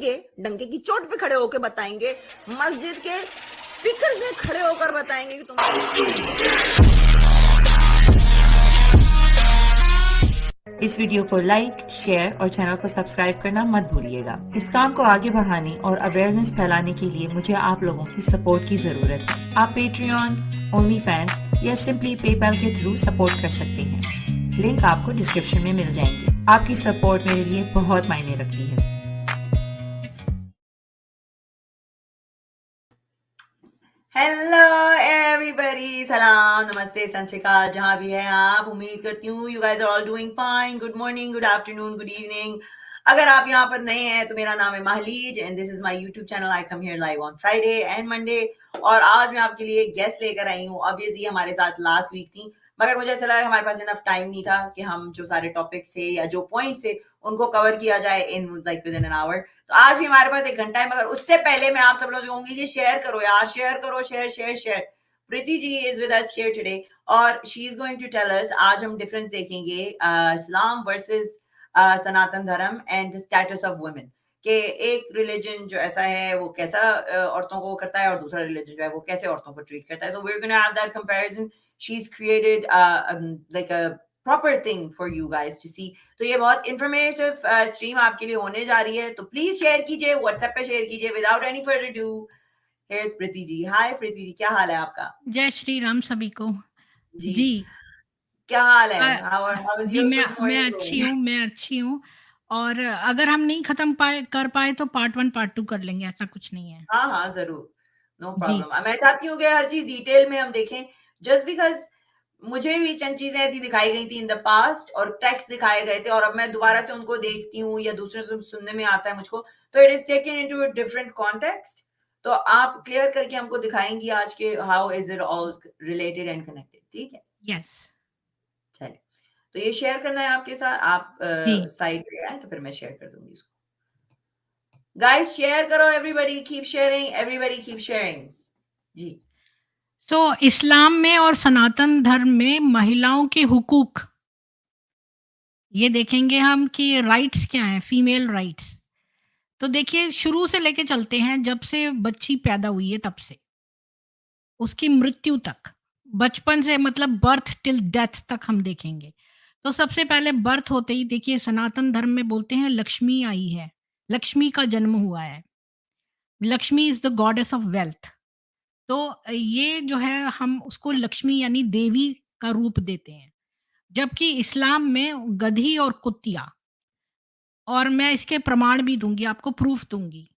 बताएंगे, डंके की चोट पे खड़े होकर बताएंगे, मस्जिद के स्पीकर में खड़े होकर बताएंगे कि तुम इस वीडियो को लाइक, शेयर और चैनल को सब्सक्राइब करना मत भूलिएगा। इस काम को आगे बढ़ाने और अवेयरनेस फैलाने के लिए मुझे आप लोगों की सपोर्ट की जरूरत है। आप पेट्रियन, ओनली फैंस या सिंपली पेपैल के थ्रू सपोर्ट कर सकते हैं। लिंक आपको डिस्क्रिप्शन में मिल जाएंगे। आपकी सपोर्ट मेरे लिए बहुत मायने रखती है। हेलो एवरीबॉडी, सलाम, नमस्ते, सत श्री अकाल, जहां भी है आप। उम्मीद करती हूँ you guys are all doing fine. Good morning, good afternoon, good evening. अगर आप यहाँ पर नए हैं तो मेरा नाम है महलीज and this is my YouTube channel. I come here live on Friday and Monday. और आज मैं आपके लिए गेस्ट लेकर आई हूँ। ऑब्वियसली हमारे साथ लास्ट वीक थी, मगर मुझे ऐसा लगा हमारे पास इनफ टाइम नहीं था कि हम जो सारे टॉपिक्स थे या जो पॉइंट्स थे उनको कवर किया जाए in like with in an hour. तो आज भी हमारे पास 1 घंटा है, मगर उससे पहले मैं आप सब लोग कहूंगी कि शेयर करो यार, शेयर करो, share share share. Preeti ji is with us here today और she is going to tell us. आज हम डिफरेंस देखेंगे Islam versus Sanatan Dharma and the status of women. कि एक रिलीजन जो ऐसा है वो कैसा औरतों को करता है और दूसरा रिलीजन जो है वो कैसे औरतों को ट्रीट करता है। So we are gonna have that comparison. She is created like a proper thing for you guys to see. तो ये बहुत इंफॉर्मेटिव स्ट्रीम आपके लिए होने जा रही है, तो प्लीज शेयर कीजिए, व्हाट्सएप पे शेयर कीजिए। Without any further do, here is Preeti ji. Hi Preeti ji, क्या हाल है आपका? जय श्री राम सभी को। जी, जी क्या हाल है? अ, हाउ इज जी योर मैं गुड मैं मॉर्निंग अच्छी गोइंग? हूँ, मैं अच्छी हूँ। और अगर हम नहीं खत्म कर पाए तो पार्ट 1 पार्ट 2 कर लेंगे, ऐसा कुछ नहीं है। हाँ हाँ, जरूर, नो जी प्रॉब्लम। मैं चाहती हूँ कि हर चीज डिटेल में हम देखें, जस्ट बिकॉज मुझे भी चंद चीजें ऐसी दिखाई गई थी इन द पास्ट और टेक्स्ट दिखाए गए थे, और अब मैं दोबारा से उनको देखती हूँ या दूसरे से सुनने में आता है मुझको, तो it is taken into a different context. तो आप क्लियर करके हमको दिखाएंगी आज के how is it all related and connected, ठीक है? यस चलिए, तो ये शेयर करना है आपके साथ। आप जी साइड पे आए तो फिर मैं शेयर कर दूंगी इसको। गाइस शेयर करो, everybody keep sharing, everybody keep sharing. जी, सो इस्लाम में और सनातन धर्म में महिलाओं के हुकूक ये देखेंगे हम कि राइट्स क्या हैं, फीमेल राइट्स। तो देखिए शुरू से लेके चलते हैं, जब से बच्ची पैदा हुई है तब से उसकी मृत्यु तक, बचपन से मतलब बर्थ टिल डेथ तक हम देखेंगे। तो सबसे पहले बर्थ होते ही देखिए सनातन धर्म में बोलते हैं लक्ष्मी आई है, लक्ष्मी का जन्म हुआ है। Lakshmi is the goddess of wealth. तो ये जो है हम उसको लक्ष्मी यानी देवी का रूप देते हैं। जबकि इस्लाम में गधी और कुतिया, और मैं इसके प्रमाण भी दूंगी, आपको प्रूफ दूंगी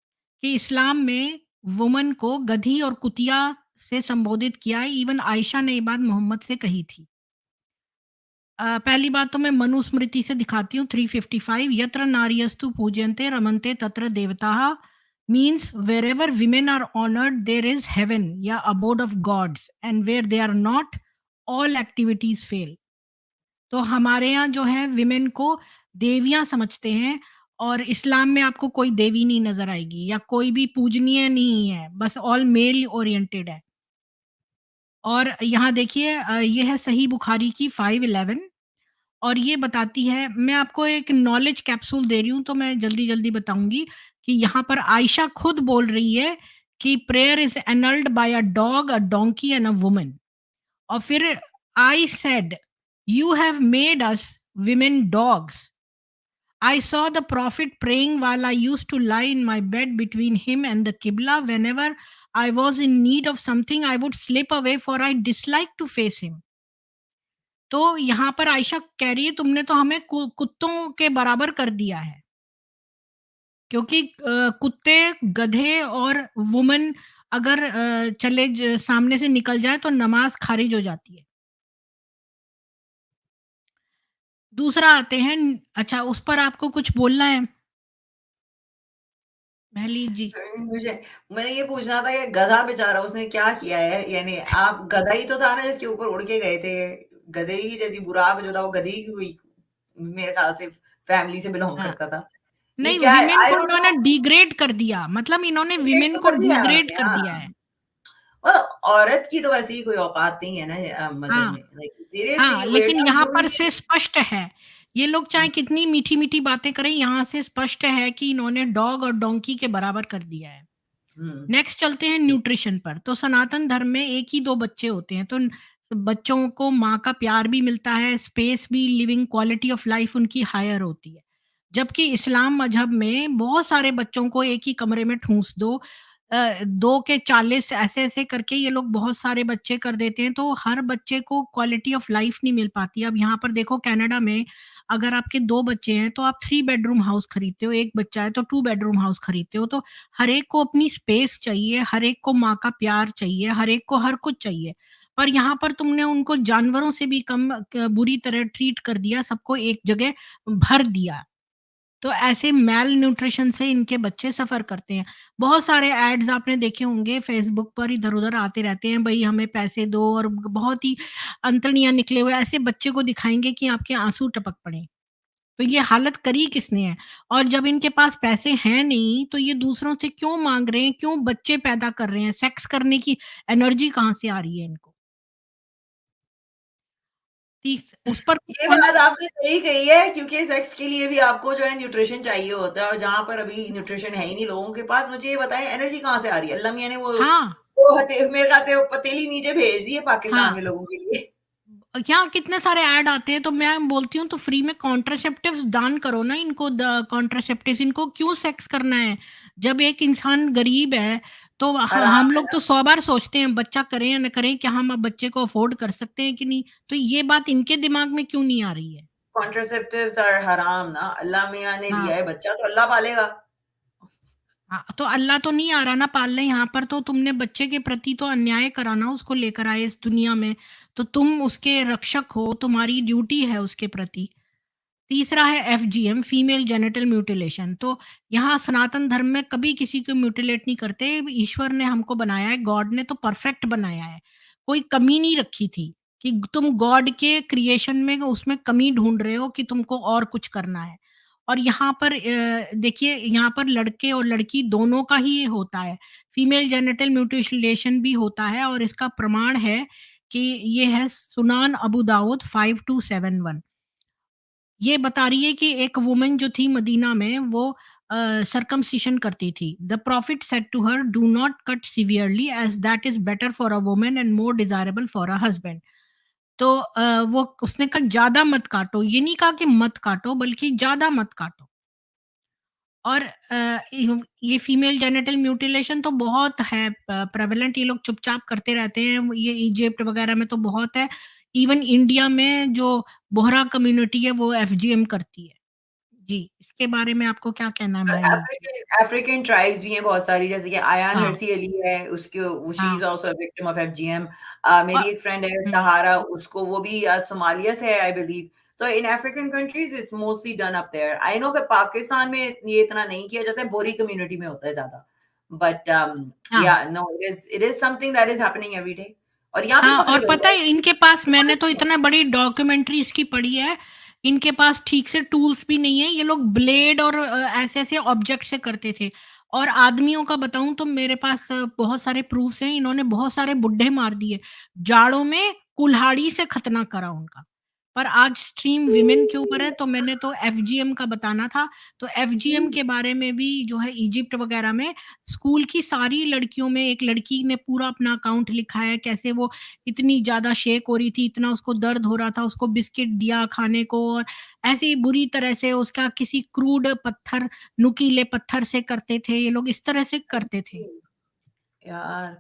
कि इस्लाम में वुमन को गधी और कुतिया से संबोधित किया है। इवन आयशा ने ये बात मोहम्मद से कही थी। पहली बात तो मैं मनुस्मृति से दिखाती हूँ 355, यत्र नार्यस्तु पूज्यन्ते रमन्ते तत्र देवताः, means wherever women are honoured there is heaven या abode of gods, and where they are not all activities fail. तो हमारे यहाँ जो है विमेन को देवियां समझते हैं, और इस्लाम में आपको कोई देवी नहीं नजर आएगी या कोई भी पूजनीय नहीं है, बस ऑल मेल ओरिएंटेड है। और यहाँ देखिए ये है सही बुखारी की 511, और ये बताती है, मैं आपको एक नॉलेज कैप्सूल दे रही हूँ तो मैं जल्दी जल्दी बताऊंगी कि यहाँ पर आयशा खुद बोल रही है कि prayer is annulled by a dog, a donkey and a woman. और फिर I said you have made us women dogs. I saw the prophet praying while I used to lie in my bed between him and the Qibla. Whenever I was in need of something, I would slip away, for I disliked to face him. तो यहाँ पर आयशा कह रही है तुमने तो हमें कुत्तों के बराबर कर दिया है, क्योंकि कुत्ते, गधे और वुमन अगर सामने से निकल जाए तो नमाज खारिज हो जाती है। दूसरा आते हैं, अच्छा उस पर आपको कुछ बोलना है महली जी? मुझे मैंने ये पूछना था कि गधा बेचारा उसने क्या किया है? यानी आप गधा ही तो था ना जिसके ऊपर उड़ के गए थे। गधे ही जैसी बुराक जो था वो गधी की हुई, मेरे ख्याल से फैमिली से बिलोंग हाँ, करता था। ये नहीं क्या है? विमेन आई को डोंट इन्होंने नो। डिग्रेड कर दिया, मतलब इन्होंने डिग्रेड विमेन तो को कर दिया है डिग्रेड उन्होंने, कर हाँ। दिया है। और औरत की तो वैसे ही कोई औकात नहीं है ना मजहब हाँ, में, लाइक सीरियसली हाँ, वी आर लेकिन नॉट यहाँ पर ह्यूमन से स्पष्ट है, ये लोग चाहे कितनी मीठी-मीठी बातें करें, यहाँ से स्पष्ट है कि इन्होंने डॉग और डोंकी के बराबर कर दिया है। बीइंग। नेक्स्ट चलते हैं न्यूट्रिशन पर। तो सनातन धर्म में 1 ही 2 बच्चे होते हैं, तो बच्चों को माँ का प्यार भी मिलता है, स्पेस भी, लिविंग क्वालिटी ऑफ लाइफ उनकी हायर होती है। जबकि इस्लाम मज़हब में बहुत सारे बच्चों को एक ही कमरे में ठूँस दो, 2 के 40 ऐसे-ऐसे करके ये लोग बहुत सारे बच्चे कर देते हैं, तो हर बच्चे को क्वालिटी ऑफ लाइफ नहीं मिल पाती। अब यहाँ पर देखो कनाडा में अगर आपके 2 बच्चे हैं, तो आप 3 बेडरूम हाउस खरीदते हो, 1 बच्चा है तो 2 बेडरूम हाउस खरीदते हो, तो हर एक को अपनी स्पेस चाहिए, हर एक को माँ का प्यार चाहिए, हर एक को हर कुछ चाहिए। पर यहाँ पर तुमने उनको जानवरों से भी कम बुरी तरह ट्रीट कर दिया, सबको एक जगह भर दिया। तो ऐसे मेल न्यूट्रिशन से इनके बच्चे सफ़र करते हैं। बहुत सारे एड्स आपने देखे होंगे फेसबुक पर इधर-उधर आते रहते हैं, भई हमें पैसे दो, और बहुत ही अंतड़ियाँ निकले हुए ऐसे बच्चे को दिखाएँगे कि आपके आँसू टपक पड़े। तो ये हालत करी किसने है? और जब इनके पास पैसे हैं नहीं, तो ये दूसरों से क्यों माँग रहे हैं? क्यों बच्चे पैदा कर रहे हैं? सेक्स करने की एनर्जी कहाँ से आ रही है इनको? तीस उस पर ये कौन बात आपने सही कही है, क्योंकि सेक्स के लिए भी आपको जो है न्यूट्रिशन चाहिए होता है, और जहाँ पर अभी न्यूट्रिशन है ही नहीं लोगों के पास, मुझे ये बताएं एनर्जी कहाँ से आ रही है? अल्लाह मियाँ ने हाँ, मेरे ख्याल से वो पतीली नीचे भेज दी है पाकिस्तान हाँ। में लोगों के लिए। यहाँ कितने सारे ऐड आते हैं, तो मैं बोलती हूँ तो फ्री में कॉन्ट्रासेप्टिव्स दान करो ना इनको, कॉन्ट्रासेप्टिव्स इनको क्यों सेक्स करना है? जब एक इंसान गरीब है, तो हराम हम है लोग ना, तो 100 बार सोचते हैं बच्चा करें या ना करें, क्या हम अब बच्चे को अफ़ोर्ड कर सकते हैं कि नहीं? तो ये बात इनके दिमाग में क्यों नहीं आ रही है? कॉन्ट्रासेप्टिव्स आर हराम ना, अल्लाह मियाँ ने हाँ। दिया है बच्चा तो अल्लाह पालेगा। हाँ, तो अल्लाह तो नहीं आ रहा ना पालने, यहाँ पर तो तुमने बच्चे के प्रति तो अन्याय करा ना, उसको लेकर आए इस दुनिया में, तो तुम उसके रक्षक हो, तुम्हारी ड्यूटी है उसके प्रति। तीसरा है एफजीएम, फीमेल जेनिटल म्यूटिलेशन। तो यहाँ सनातन धर्म में कभी किसी को म्यूटिलेट नहीं करते। ईश्वर ने हमको बनाया है, गॉड ने तो परफेक्ट बनाया है। कोई कमी नहीं रखी थी कि तुम गॉड के क्रिएशन में उसमें कमी ढूँढ रहे हो कि तुमको और कुछ करना है। और यहाँ पर देखिए यहाँ पर लड़के और लड़की दोनों का ही ये होता है। फीमेल जेनिटल म्यूटिलेशन भी होता है, और इसका प्रमाण है कि ये है सुनान अबू दाऊद 5271। ये बता रही है कि एक वुमन जो थी मदीना में, वो सर्कमसिशन करती थी। The prophet said to her, do not cut severely as that is better for a woman and more desirable for a husband. तो वो उसने कहा ज्यादा मत काटो, ये नहीं कहा कि मत काटो, बल्कि ज्यादा मत काटो। और ये फीमेल जेनिटल म्यूटिलेशन तो बहुत है प्रेवलेंट, ये लोग चुपचाप करते रहते हैं, ये इजिप्ट वगैरह में तो बहुत है। इवन इंडिया में जो बोहरा कम्युनिटी है वो एफजीएम करती है। जी, इसके बारे में आपको क्या कहना है मायमून जी? अफ्रीकन अफ्रीकन ट्राइब्स भी हैं बहुत सारी, जैसे कि अयान हाँ, हर्सी अली है, उसके वो शी हाँ। Is also a victim of FGM. मेरी और एक फ्रेंड है हुँ, सहारा, उसको वो भी सोमालिया से है आई बिलीव। तो in African countries it's mostly done up there. I know कि पाकिस्तान में ये इतना नहीं किया जाता है, बोरी कम्युनिटी में होता है ज़्यादा। बट हाँ। Yeah no it is something that is happening every day, और यहाँ भी हाँ, पता और चलता पता है। है इनके पास, मैंने तो इतना बड़ी डॉक्यूमेंट्री इसकी पढ़ी है, इनके पास ठीक से टूल्स भी नहीं है, ये लोग ब्लेड और ऐसे-ऐसे ऑब्जेक्ट से करते थे। और आदमियों का बताऊँ तो मेरे पास बहुत सारे प्रूफ्स हैं, इन्होंने बहुत सारे बुड्ढे मार दिए। जाड़ों में कुल्हाड़ी से खतना करा उनका। पर आज स्ट्रीम विमेन के ऊपर है, तो मैंने तो एफजीएम का बताना था। तो एफजीएम के बारे में भी जो है इजिप्ट वगैरह में स्कूल की सारी लड़कियों में, एक लड़की ने पूरा अपना अकाउंट लिखा है, कैसे वो इतनी ज़्यादा शेक हो रही थी, इतना उसको दर्द हो रहा था, उसको बिस्किट दिया खाने को, और ऐसे ही बुरी तरह से उसका किसी क्रूड पत्थर, नुकीले पत्थर से करते थे, ये लोग इस तरह से करते थे। यार,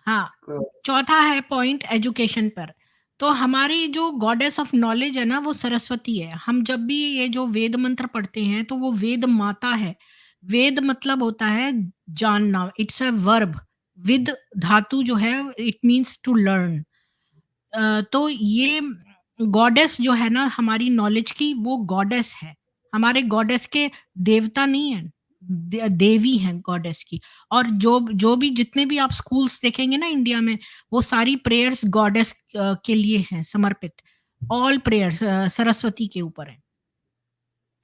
हाँ, ग्रोस। चौथा है पॉइंट एजुकेशन पर। तो हमारी जो गॉडेस ऑफ नॉलेज है ना, वो सरस्वती है। हम जब भी ये जो वेद मंत्र पढ़ते हैं, तो वो वेद माता है। वेद मतलब होता है जानना, इट्स अ वर्ब। विद धातु जो है, इट मीन्स टू लर्न। तो ये गॉडेस जो है ना हमारी नॉलेज की, वो गॉडेस है। हमारे गॉडेस के देवता नहीं है, देवी हैं गॉडेस की। और जो जो भी जितने भी आप स्कूल्स देखेंगे ना इंडिया में, वो सारी प्रेयर्स गॉडेस के लिए हैं समर्पित। ऑल प्रेयर्स सरस्वती के ऊपर है।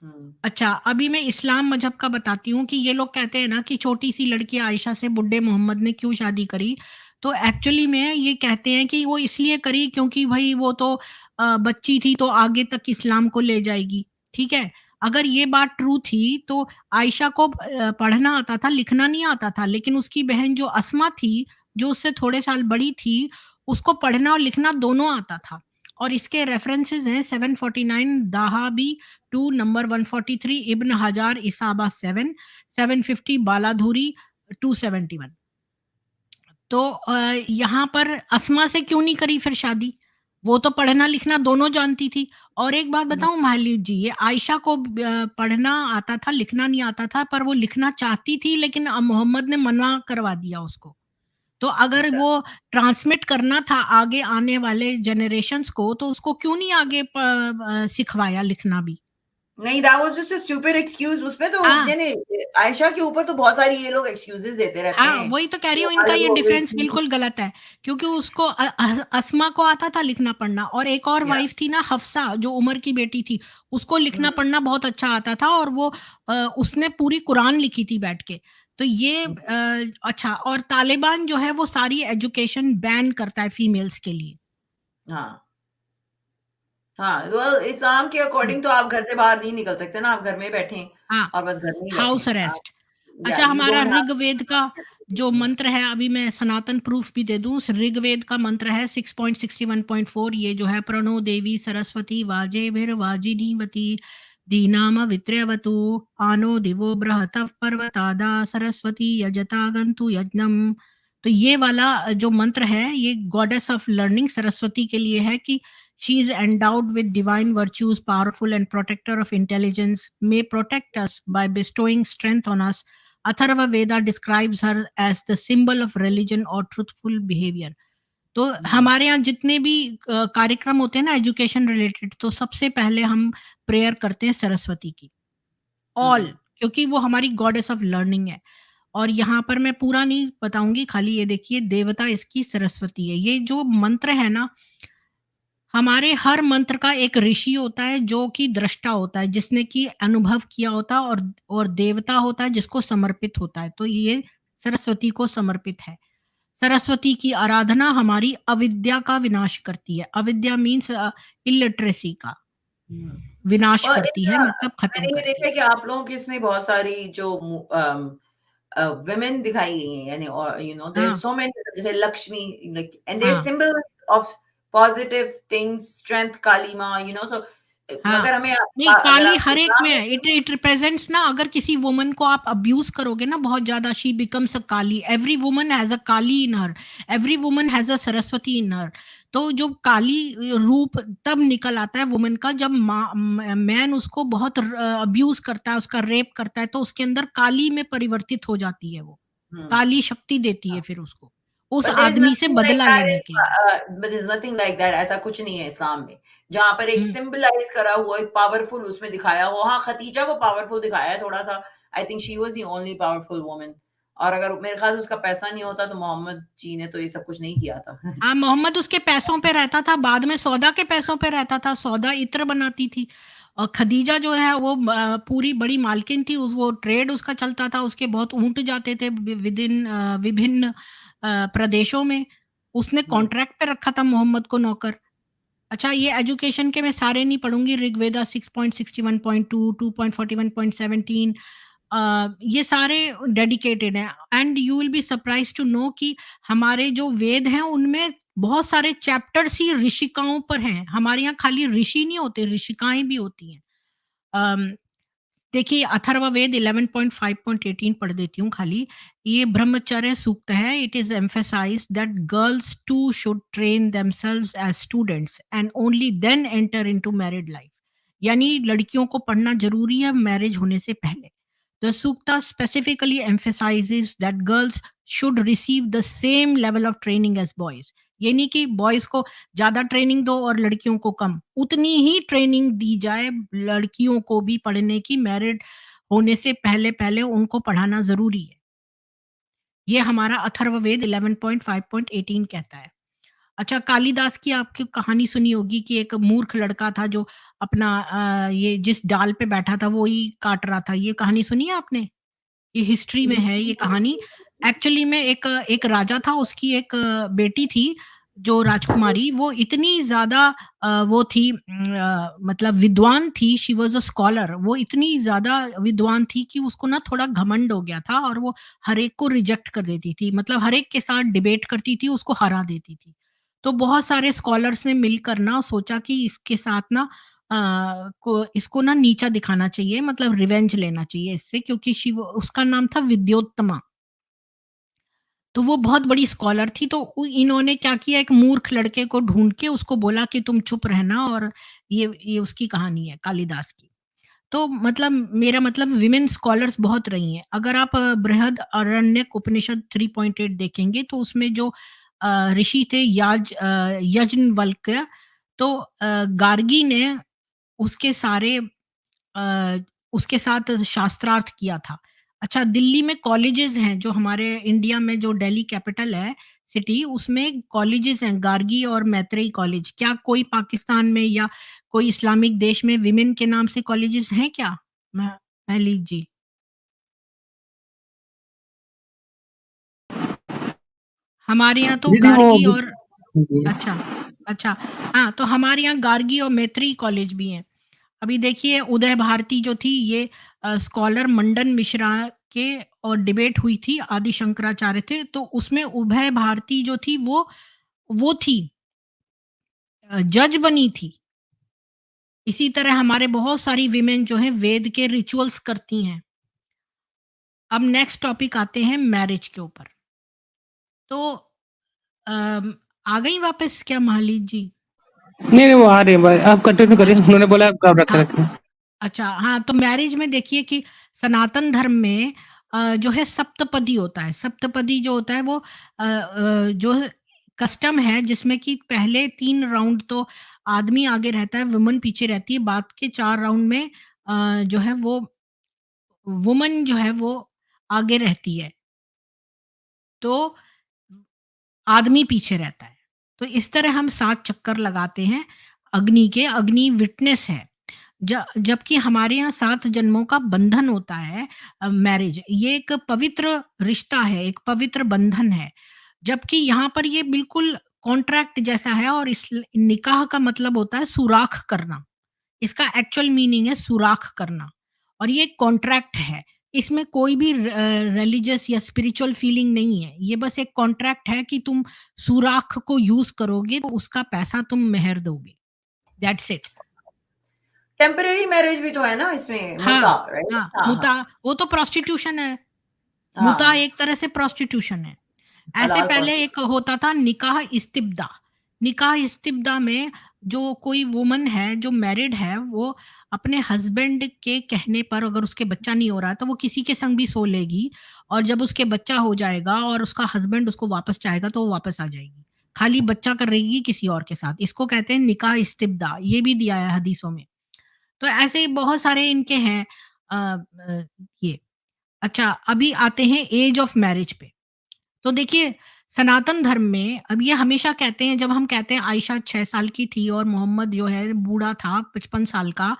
हुँ। अच्छा, अभी मैं इस्लाम मज़हब का बताती हूँ कि ये लोग कहते हैं ना कि छोटी-सी लड़की आयशा से बुड्ढे मोहम्मद ने क्यों शादी करी? तो एक्चुअली में ये कहते हैं कि वो इसलिए करी क्योंकि भाई वो तो बच्ची थी तो आगे तक इस्लाम को ले जाएगी, ठीक है? अगर ये बात ट्रू थी तो आयशा को पढ़ना आता था, लिखना नहीं आता था, लेकिन उसकी बहन जो अस्मा थी, जो उससे थोड़े साल बड़ी थी, उसको पढ़ना और लिखना दोनों आता था। और इसके रेफरेंसेस हैं 749 दहाबी टू नंबर 143 इब्न हजार इसाबा 7, 750 बालाधुरी 271। तो यहाँ पर अस्मा से क्यों नहीं करी फिर शादी? वो तो पढ़ना लिखना दोनों जानती थी। और एक बात बताऊँ मालिक जी, ये आयशा को पढ़ना आता था, लिखना नहीं आता था, पर वो लिखना चाहती थी लेकिन मोहम्मद ने मना करवा दिया उसको। तो अगर अच्छा। वो ट्रांसमिट करना था आगे आने वाले जनरेशंस को, तो उसको क्यों नहीं आगे सिखवाया लिखना भी? नहीं, that was just a stupid excuse. उसमें तो हाँ। नहीं, आयशा के ऊपर तो बहुत सारी ये लोग एक्सक्यूज़ेज़ देते रहते हाँ, हैं वही तो कह रही कि हूँ, इनका अगर ये वो डिफेंस बेटी बिल्कुल गलत है, क्योंकि उसको अस्मा को आता था लिखना-पढ़ना, और एक और या वाइफ थी ना हफ्सा, जो उमर की बेटी थी, उसको हुँ, लिखना-पढ़ना बहुत अच्छा आता था, और वो उसने पूरी कुरान लिखी थी बैठ के। तो ये हुँ, अच्छा, और तालिबान जो है वो सारी एजुकेशन बैन करता है फीमेल्स के लिए। हाँ। हाँ, वेल इस्लाम के हुँ, अकॉर्डिंग तो आप घर से बाहर नहीं निकल सकते ना, आप घर में ही बैठें हाँ, और बस घर में ही हाउस बैठें। आप अरेस्ट। या अच्छा, यू हमारा डोंट हैव ऋग्वेद का जो टू। मंत्र है, अभी मैं सनातन प्रूफ भी दे दूँ, उस ऋग्वेद का मंत्र है 6.61.4, ये जो है, प्रणो देवी सरस्वती वाजेभिर्वाजिनीवती दीनामवित्र्यवतु आनो दिवो बृहतः पर्वतादा सरस्वती यजतागन्तु यज्ञम्। तो ये वाला जो मंत्र है, ये गॉडेस ऑफ लर्निंग सरस्वती के लिए है कि she is endowed with divine virtues, powerful and protector of intelligence, may protect us by bestowing strength on us. Atharva Veda describes her as the symbol of religion or truthful behavior. तो हुँ, हमारे यहाँ जितने भी कार्यक्रम होते हैं ना एजुकेशन रिलेटेड, तो सबसे पहले हम प्रेयर करते हैं सरस्वती की, ऑल, हुँ, क्योंकि वो हमारी गॉडेस ऑफ लर्निंग है। और यहाँ पर मैं पूरा नहीं बताऊंगी, खाली ये देखिए, देवता इसकी सरस्वती है। ये जो मंत्र है ना, हमारे हर मंत्र का एक ऋषि होता है जो कि दृष्टा होता है, जिसने कि अनुभव किया होता है, और देवता होता है जिसको समर्पित होता है। तो ये सरस्वती को समर्पित है। सरस्वती की आराधना हमारी अविद्या का विनाश करती है। अविद्या मीन्स इलिटरेसी का हुँ। विनाश और करती है, मतलब खत्म मैंने ये करती देखा है। है कि आप लोगों की इसमें बहुत सारी जो women दिखाई गई हैं, यानी और देयर हाँ, सो मेनी, जैसे लक्ष्मी, लाइक एंड देयर हाँ, symbols of positive things, strength, Kali माँ, सो हाँ। मगर हमें नहीं, अगर काली आप हर एक इस्लाम में में है। इट इट रिप्रेजेंट्स ना, अगर किसी वुमन को आप अब्यूज़ करोगे ना बहुत ज़्यादा, she becomes a Kali. Every woman has a Kali in her, every woman has a Saraswati in her. तो जो काली रूप तब निकल आता है वुमन का, जब मैन उसको बहुत अब्यूज़ करता है, उसका रेप करता है, तो उसके अंदर काली में परिवर्तित हो जाती है वो। हुँ, काली शक्ति देती है फिर उसको, उस बट देयर इज़ आदमी से नथिंग लाइक बदला दैट लेने के लिए। But there is nothing like that, ऐसा कुछ नहीं है इस्लाम में, जहाँ पर एक हुँ। सिम्बलाइज़ करा हुआ, एक पावरफुल उसमें दिखाया हुआ। हाँ, खदीजा को पावरफुल दिखाया है थोड़ा-सा, I think she was the only powerful woman, और अगर मेरे ख्याल से उसका पैसा नहीं होता तो मोहम्मद जी ने तो ये सब कुछ नहीं किया था। हाँ, मोहम्मद उसके पैसों पे रहता था, बाद में सौदा के पैसों पे रहता था, सौदा इत्र बनाती थी। और खदीजा जो है वो पूरी बड़ी मालकिन थी, उस वो ट्रेड उसका चलता था, उसके बहुत ऊँट जाते थे विभिन्न प्रदेशों में। उसने हुँ, कॉन्ट्रैक्ट पे रखा था मोहम्मद को नौकर। अच्छा, ये एजुकेशन के मैं सारे नहीं पढ़ूँगी, ऋग्वेदा 6.61.2, 2.41.17, ये सारे डेडिकेटेड हैं, and you will be surprised to know कि हमारे जो वेद हैं उनमें बहुत सारे चैप्टर्स ही ऋषिकाओं पर हैं। हमारे यहाँ खाली ऋषि नहीं होते, ऋषिकाएँ भी होती हैं। अम देखिए, अथर्ववेद 11.5.18 पढ़ देती हूँ खाली। ये ब्रह्मचर्य सूक्त है। It is emphasized that girls too should train themselves as students and only then enter into married life. यानी लड़कियों को पढ़ना ज़रूरी है मैरिज होने से पहले। The Sukta specifically emphasizes that girls should receive the same level of training as boys. ये नहीं कि बॉयज को ज़्यादा ट्रेनिंग दो और लड़कियों को कम, उतनी ही ट्रेनिंग दी जाए लड़कियों को भी पढ़ने की, मैरिड होने से पहले-पहले उनको पढ़ाना ज़रूरी है। ये हमारा अथर्ववेद 11.5.18 कहता है। अच्छा, कालिदास की आपकी कहानी सुनी होगी कि एक मूर्ख लड़का था जो अपना ये जिस डाल पे बैठा था वो ही काट रहा था। ये कहानी सुनी है आपने? ये हिस्ट्री में है ये कहानी। एक्चुअली में एक राजा था, उसकी एक बेटी थी जो राजकुमारी, वो इतनी ज़्यादा वो थी, मतलब विद्वान थी, शी वाज़ अ स्कॉलर, वो इतनी ज़्यादा विद्वान थी कि उसको ना थोड़ा घमंड हो गया था और वो हर एक को रिजेक्ट कर देती थी, मतलब हर एक के साथ डिबेट करती थी, उसको हरा देती थी। तो बहुत सारे स्कॉलर्स ने मिलकर ना सोचा कि इसके साथ ना को इसको ना नीचा दिखाना चाहिए, मतलब रिवेंज लेना चाहिए इससे, क्योंकि उसका नाम था विद्योत्तमा। तो वो बहुत बड़ी स्कॉलर थी, तो इन्होंने क्या किया, एक मूर्ख लड़के को ढूंढ के उसको बोला कि तुम चुप रहना, और ये उसकी कहानी है कालिदास की। तो मतलब मेरा मतलब विमेन स्कॉलर्स बहुत रही हैं। अगर आप बृहद आरण्यक उपनिषद 3.8 देखेंगे तो उसमें जो ऋषि थे यज्ञवल्क्य, तो गार्गी ने उसके सारे उसके साथ शास्त्रार्थ किया था। अच्छा, दिल्ली में कॉलेजेस हैं, जो हमारे इंडिया में जो दिल्ली कैपिटल है सिटी, उसमें कॉलेजेस हैं, गार्गी और मैत्रेयी कॉलेज। क्या कोई पाकिस्तान में या कोई इस्लामिक देश में विमेन के नाम से कॉलेजेस हैं क्या? म महलीक जी। हमारे यहाँ तो दीदी वो गार्गी और जी। अच्छा, अच्छा। हाँ, तो हमारे यहाँ गार्गी और मैत्रेयी कॉलेज भी हैं। अभी देखिए उदय भारती जो थी, ये स्कॉलर मंडन मिश्रा के और डिबेट हुई थी, आदि शंकराचार्य थे, तो उसमें उभय भारती जो थी वो थी, जज बनी थी। इसी तरह हमारे बहुत सारी विमेन जो हैं वेद के रिचुअल्स करती हैं। अब नेक्स्ट टॉपिक आते हैं मैरिज के ऊपर। तो अम, आ गई वापस क्या महालीत जी? नहीं नहीं वो आ रही है, आप कंटिन्यू करिए, अच्छा, उन्होंने बोला आप रख हाँ। रखें। अच्छा, हाँ, तो मैरिज में देखिए कि सनातन धर्म में जो है सप्तपदी होता है। सप्तपदी जो होता है वो जो कस्टम है जिसमें कि पहले 3 राउंड तो आदमी आगे रहता है, वुमन पीछे रहती है। बाद के 4 राउंड में जो है वो वुमन जो है वो आगे रहती है। तो आदमी पीछे रहता है। तो इस तरह हम 7 चक्कर लगाते हैं अग्नि के, अग्नि विटनेस है। जबकि हमारे यहाँ 7 जन्मों का बंधन होता है, मैरिज ये एक पवित्र रिश्ता है, एक पवित्र बंधन है। जबकि यहाँ पर ये बिल्कुल कॉन्ट्रैक्ट जैसा है, और इस निकाह का मतलब होता है सुराख करना। इसका एक्चुअल मीनिंग है सुराख करना, और ये कॉन्ट्रैक्ट है। इसमें कोई भी रिलीजियस या स्पिरिचुअल फीलिंग नहीं है। ये बस एक कॉन्ट्रैक्ट है कि तुम सुराख को यूज़ करोगे तो उसका पैसा तुम मेहर दोगे। That's it. टेम्परेरी मैरिज भी तो है ना इसमें, हाँ, मुता, राइट? हाँ, हाँ, हाँ। वो तो प्रोस्टिट्यूशन है। मुता हाँ, एक तरह से प्रोस्टिट्यूशन है। ऐसे हलाल पहले एक प्रोस्टिट्यूशन। होता था निकाह इस्तिब्दा। निकाह इस्तिब्दा में जो कोई वुमन है, जो मैरिड है, वो अपने हस्बैंड के कहने पर, अगर उसके बच्चा नहीं हो रहा है, तो वो किसी के संग भी सो लेगी, और जब उसके बच्चा हो जाएगा और उसका हस्बैंड उसको वापस चाहेगा, तो वो वापस आ जाएगी। खाली बच्चा करेगी किसी और के साथ। इसको कहते हैं निकाह इस्तिब्दा, ये भी दिया है हदीसों में। तो ऐसे ही बहुत सारे इनके हैं ये। अच्छा, अभी आते हैं एज ऑफ मैरिज पे। तो देखिए सनातन धर्म में अब ये हमेशा कहते हैं, जब हम कहते हैं आयशा 6 साल की थी और मोहम्मद जो है बूढ़ा था 55 साल का,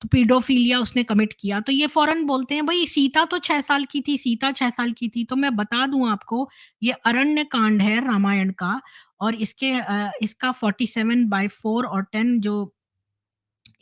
तो पीडोफिलिया उसने कमिट किया, तो ये फ़ौरन बोलते हैं भई सीता तो 6 साल की थी, सीता 6 साल की थी। तो मैं बता दूँ आपको, ये अरण्य कांड है रामायण का, और इसका 47/4 और 10 जो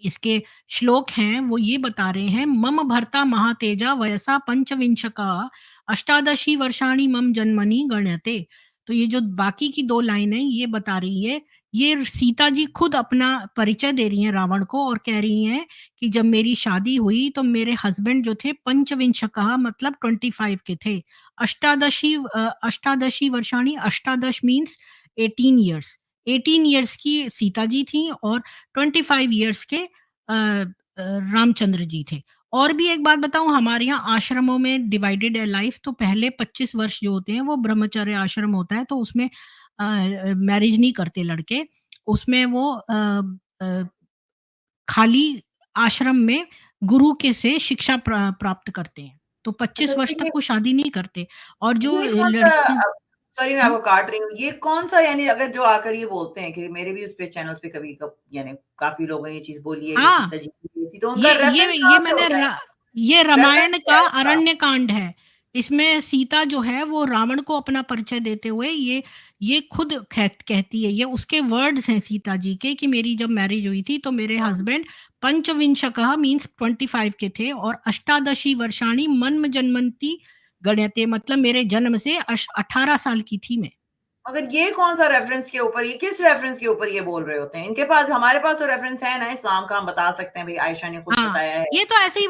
इसके श्लोक हैं वो ये बता रहे हैं, मम भर्ता महातेजा वयसा पंचविंशका अष्टादशी वर्षाणि मम जन्मनि गण्यते। तो ये जो बाकी की 2 लाइन है ये बता रही है, ये सीता जी खुद अपना परिचय दे रही हैं रावण को, और कह रही हैं कि जब मेरी शादी हुई तो मेरे हस्बैंड जो थे पंचविंशका मतलब 25 के थे। अष्टादशी वर्षाणि, अष्टादश मीन्स 18 इयर्स। 18 इयर्स की सीता जी थी और 25 इयर्स के रामचंद्र जी थे। और भी एक बात बताऊँ, हमारे यहाँ आश्रमों में डिवाइडेड है लाइफ, तो पहले 25 वर्ष जो होते हैं वो ब्रह्मचर्य आश्रम होता है, तो उसमें मैरिज नहीं करते लड़के। उसमें वो अ, खाली आश्रम में गुरु के से शिक्षा प्राप्त करते हैं। तो अच्छा, 25 तो वर्ष तक ये वो शादी नहीं करते, और जो ये कौन-सा, लड़कियाँ सॉरी मैं हुँ, आपको काट रही हूँ। ये कौन-सा, यानी अगर जो आकर ये बोलते हैं कि मेरे भी उस पे चैनल्स पे कभी यानी काफ़ी लोगों ने ये चीज़ बोली है कि हाँ। सीता जी की बेटी थी, तो उनका रेफरेंस ये कहाँ से मैंने होता है? ये रेफरेंस रामायण क्या का है उसका? अरण्य कांड है। इसमें सीता जो है वो रावण को अपना परिचय देते हुए ये खुद कहती है, ये उसके वर्ड्स हैं सीता जी के कि मेरी जब मैरिज हुई थी तो मेरे हस्बैंड पंचविंशकः मीन्स 25 के थे और अष्टादशी वर्षाणी मन्म जन्मंती गण्यते, मतलब मेरे जन्म से 18 साल की थी मैं। मगर ये कौन सा रेफरेंस के ऊपर, ये किस रेफरेंस के ऊपर ये बोल रहे होते हैं? इनके पास, हमारे पास तो रेफरेंस है ना इस्लाम का, हम बता सकते हैं भाई आयशा ने खुद हाँ, बताया है। ये तो ऐसे ही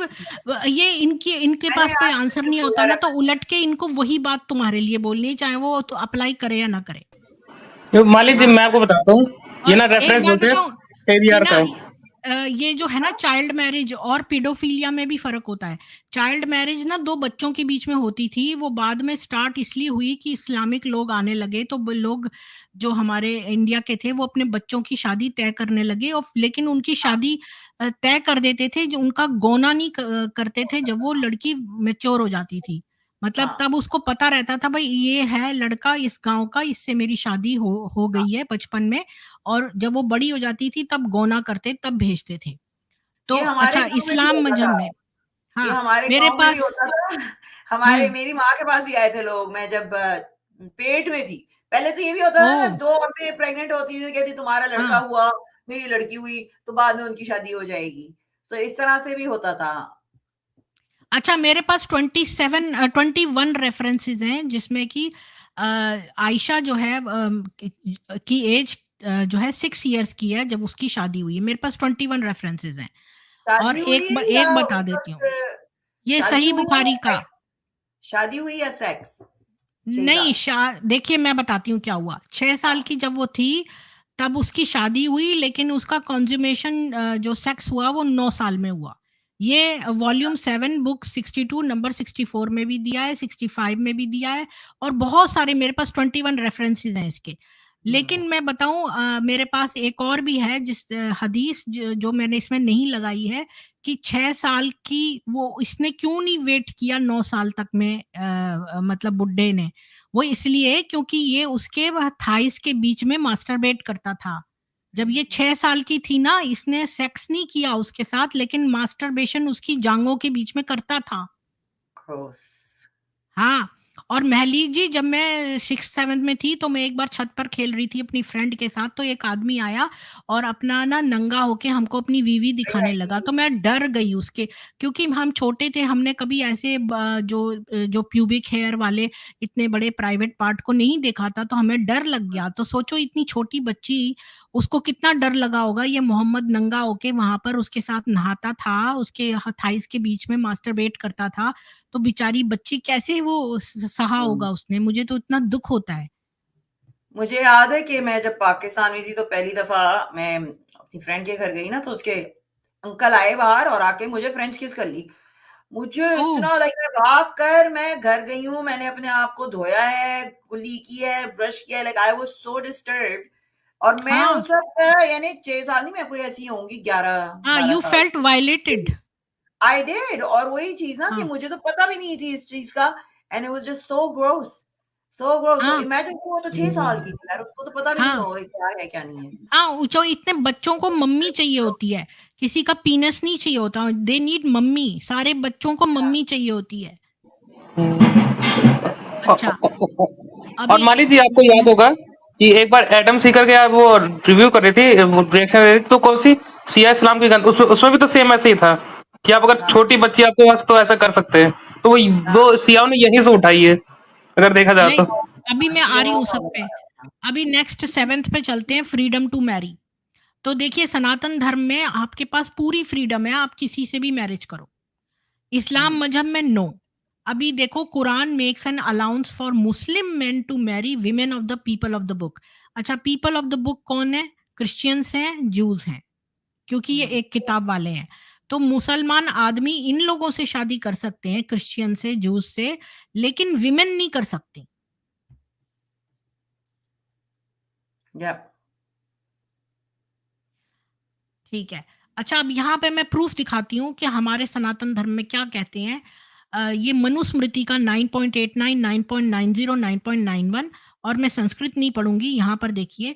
ये इनके मैंने पास कोई आज आंसर तक नहीं होता पूरा ना, तो रेफरेंस, उलट के इनको वही बात तुम्हारे लिए बोलनी है, चाहे वो तो अप्लाई करे या ना करे। मान लीजिए हाँ, मैं आपको बताता हूँ, ये और ना एक रेफरेंस बात बोलते हैं बताऊं कि KBR ना का। ये जो है ना चाइल्ड मैरिज और पीडोफिलिया में भी फर्क होता है। चाइल्ड मैरिज ना 2 बच्चों के बीच में होती थी, वो बाद में स्टार्ट इसलिए हुई कि इस्लामिक लोग आने लगे, तो लोग जो हमारे इंडिया के थे वो अपने बच्चों की शादी तय करने लगे, और लेकिन उनकी शादी तय कर देते थे, जो उनका गौना नहीं करते थे जब वो लड़की मेच्योर हो जाती थी। मतलब हाँ तब उसको पता रहता था भाई ये है लड़का इस गांव का, इससे मेरी शादी हो हाँ, गई है बचपन में, और जब वो बड़ी हो जाती थी तब गौना करते, तब भेजते थे। तो ये हमारे अच्छा गांव में भी इस्लाम होता मजहब था, में, ये हाँ, हमारे मेरे गांव में भी पास होता था। हमारे, हुँ, मेरी माँ के पास भी आए थे लोग, मैं जब पेट में थी। पहले तो ये भी होता था ना, ओह! 2 औरतें प्रेग्नेंट होती थी, कहती तुम्हारा लड़का हाँ, हुआ, मेरी लड़की हुई, तो बाद में उनकी शादी हो जाएगी। तो इस तरह से भी होता था। अच्छा मेरे पास 21 रेफरेंसेस हैं जिसमें कि आयशा जो है की एज जो है 6 इयर्स की है जब उसकी शादी हुई है। मेरे पास 21 रेफरेंसेस हैं और शादी हुई या एक बता उस देती हूँ, वक़्त ये शादी सही हुई या बुखारी का। सेक्स? शादी हुई या सेक्स? 6 नहीं, साल। देखिए मैं बताती हूँ क्या हुआ। 6 साल की जब वो थी, तब उसकी शादी हुई, लेकिन उसका कंज़ुमेशन जो सेक्स हुआ वो 9 साल में हुआ। ये वॉल्यूम 7 बुक 62 नंबर 64 में भी दिया है, 65 में भी दिया है, और बहुत सारे मेरे पास 21 रेफरेंसेस हैं इसके। हुँ, लेकिन मैं बताऊँ मेरे पास एक और भी है हदीस जो मैंने इसमें नहीं लगाई है कि 6 साल की वो इसने क्यों नहीं वेट किया 9 साल तक में, मतलब बुड्ढे ने। वो इसलिए क्योंकि ये उसके थाइस के बीच में मास्टरबेट करता था। जब ये 6 साल की थी ना, इसने सेक्स नहीं किया उसके साथ, लेकिन मास्टरबेशन उसकी जाँघों के बीच में करता था। ग्रॉस। हाँ, और महली जी जब मैं 6th-7th में थी तो मैं एक बार छत पर खेल रही थी अपनी फ्रेंड के साथ, तो एक आदमी आया और अपना ना नंगा होके हमको अपनी वीवी हाय दिखाने हाय लगा, नी। तो मैं डर गई उसके, क्योंकि हम छोटे थे, हमने कभी ऐसे जो प्यूबिक हेयर वाले इतने बड़े प्राइवेट पार्ट को नहीं देखा था, तो हमें डर लग गया। तो सोचो इतनी छोटी बच्ची, उसको कितना डर लगा होगा, ये मोहम्मद नंगा होके वहाँ पर उसके साथ नहाता था, उसके थाइस के बीच में मास्टरबेट करता था, तो बेचारी बच्ची कैसे वो सहा हुँ। होगा उसने, मुझे तो इतना दुःख होता है। मुझे याद है कि मैं जब पाकिस्तान में थी तो पहली दफ़ा मैं अपनी फ्रेंड के घर गई ना, तो उसके अंकल आए बाहर और आके मुझे फ्रेंच किस कर ली। मुझे ओह! इतना लाइक, मैं भाग कर मैं घर गई हूँ, मैंने अपने आप को धोया है, कुल्ली की है, ब्रश किया है, like I was so disturbed. और मैं हाँ, उस वक़्त, यानी 6 साल नहीं, मैं कोई ऐसी होंगी 11, हाँ, 12 यू साल। Felt violated. आई डिड, और वही चीज़ ना कि हाँ, मुझे तो पता भी नहीं थी इस चीज़ का, and it was just so gross, so gross. तो हाँ, इमेजिन, वो तो 6 साल की थी यार, उसको तो पता भी नहीं हाँ, होगा कि क्या है, क्या नहीं है। हाँ, जो इतने बच्चों को मम्मी चाहिए होती है, किसी का पीनस नहीं चाहिए होता, दे नीड मम्मी, सारे बच्चों को मम्मी चाहिए होती है। अच्छा, और अभी मान लीजिए आपको याद होगा कि एक बार एडम सीकर के आप वो रिव्यू कर रही थी, रिएक्शन दे रही थी, तो कौन सी सिया इस्लाम की गन, उसमें भी तो सेम ऐसे ही था कि आप अगर हाँ, छोटी बच्ची आपके पास तो ऐसा कर सकते हैं, तो हाँ, वो सियाओं ने यहीं से उठाई है अगर देखा जाए नहीं, तो। अभी मैं आ रही शियों हूँ का सब पे। बताया था। अभी नेक्स्ट 7th पे चलते हैं, फ्रीडम टू मैरी। तो देखिए सनातन धर्म में आपके पास पूरी फ्रीडम है, आप किसी से भी मैरिज करो। इस्लाम हुँ, मजहब में नो। अभी देखो Quran makes an allowance for Muslim men to marry women of the people of the book. अच्छा पीपल ऑफ द बुक कौन है? क्रिश्चियंस हैं, ज्यूज हैं, क्योंकि ये हुँ, एक किताब वाले हैं। तो मुसलमान आदमी इन लोगों से शादी कर सकते हैं, क्रिश्चियन से, ज्यूज से, लेकिन विमेन नहीं कर सकती। या ठीक है। अच्छा अब यहाँ पे मैं प्रूफ दिखाती हूँ कि हमारे सनातन धर्म में क्या कहते हैं। ये मनुस्मृति का 9.89, 9.90, 9.91, और मैं संस्कृत नहीं पढ़ूँगी, यहाँ पर देखिए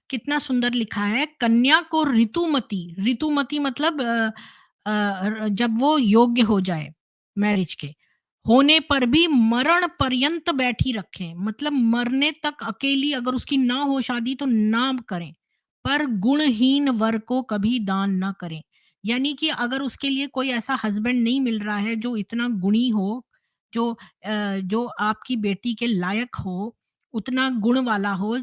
कितना सुंदर लिखा है। कन्या को ऋतुमती, ऋतुमती मतलब जब वो योग्य हो जाए मैरिज के, होने पर भी मरण पर्यंत बैठी रखें, मतलब मरने तक अकेली अगर उसकी ना हो शादी तो ना करें, पर गुणहीन वर को कभी दान ना करें। यानी कि अगर उसके लिए कोई ऐसा हस्बैंड नहीं मिल रहा है जो इतना गुणी हो, जो आपकी बेटी के लायक हो, उतना गुण वाला हो,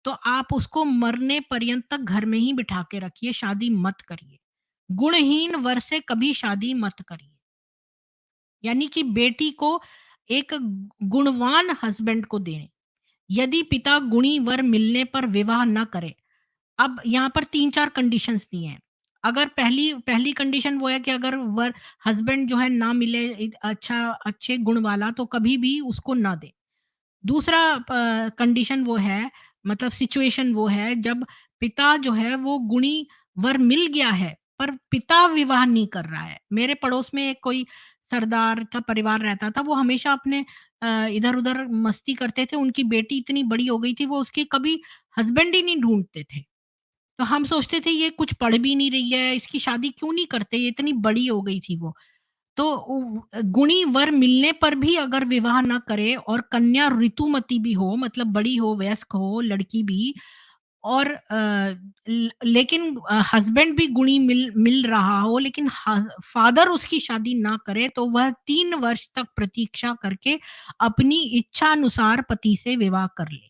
तो आप उसको मरने पर्यंत तक घर में ही बिठा के रखिए, शादी मत करिए। गुणहीन वर से कभी शादी मत करिए। यानी कि बेटी को एक गुणवान हस्बैंड को दें। यदि पिता गुणी वर मिलने पर विवाह न करे। अब यहाँ पर 3-4 कंडीशंस दी हैं। अगर पहली पहली कंडीशन वो है कि अगर वर हस्बैंड जो है ना मिले अच्छे गुण वाला तो कभी भी उसको ना दें। दूसरा कंडीशन वो है, मतलब सिचुएशन वो है जब पिता जो है वो गुणी वर मिल गया है पर पिता विवाह नहीं कर रहा है। मेरे पड़ोस में एक कोई सरदार का परिवार रहता था, वो हमेशा अपने इधर उधर मस्ती करते थे। उनकी बेटी इतनी बड़ी हो गई थी, वो उसके कभी हस्बैंड ही नहीं ढूंढते थे। तो हम सोचते थे ये कुछ पढ़ भी नहीं रही है, इसकी शादी क्यों नहीं करते, ये इतनी बड़ी हो गई थी वो। तो गुणी वर मिलने पर भी अगर विवाह ना करे और कन्या ऋतुमती भी हो, मतलब बड़ी हो, वयस्क हो लड़की भी, और लेकिन हस्बैंड भी गुणी मिल मिल रहा हो, लेकिन फादर उसकी शादी ना करे, तो वह 3 वर्ष तक प्रतीक्षा करके अपनी इच्छा अनुसार पति से विवाह कर ले।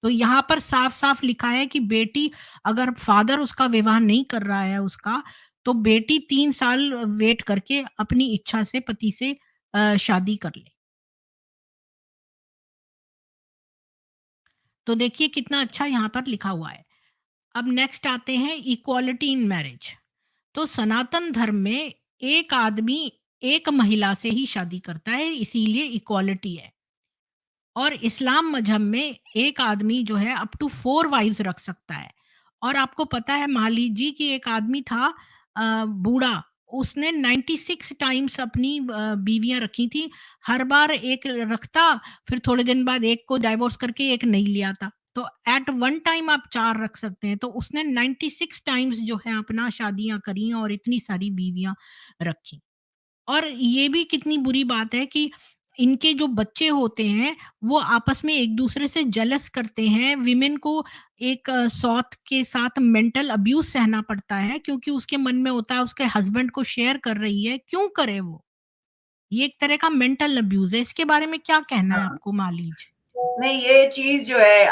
तो यहाँ पर साफ-साफ लिखा है कि बेटी, अगर फादर उसका विवाह नहीं कर रहा है उसका, तो बेटी 3 साल वेट करके अपनी इच्छा से पति से शादी कर ले। तो देखिए कितना अच्छा यहाँ पर लिखा हुआ है। अब नेक्स्ट आते हैं इक्वालिटी इन मैरिज। तो सनातन धर्म में एक आदमी एक महिला से ही शादी करता है, इसीलिए इक्वालिटी है। और इस्लाम मजहब में एक आदमी जो है अप टू 4 वाइफ्स रख सकता है। और आपको पता है, मान लीजिए कि एक आदमी था बूढ़ा, उसने 96 टाइम्स अपनी बीवियाँ रखी थी। हर बार एक रखता, फिर थोड़े दिन बाद एक को डाइवोर्स करके एक नहीं लिया था। तो एट वन टाइम आप 4 रख सकते हैं। तो उसने 96 टाइम्स जो है अपना शादियाँ करी और इतनी सारी बीवियाँ रखी। और ये भी कितनी बुरी बात है कि इनके जो बच्चे होते हैं, वो आपस में एक-दूसरे से जेलस करते हैं। विमेन को एक सौत के साथ मेंटल अब्यूज़ सहना पड़ता है, क्योंकि उसके मन में होता है उसके हस्बैंड को शेयर कर रही है, क्यों करे वो? ये एक तरह का मेंटल अब्यूज़ है। इसके बारे में क्या कहना है हाँ। आपको मालीज? नहीं, ये चीज़ जो है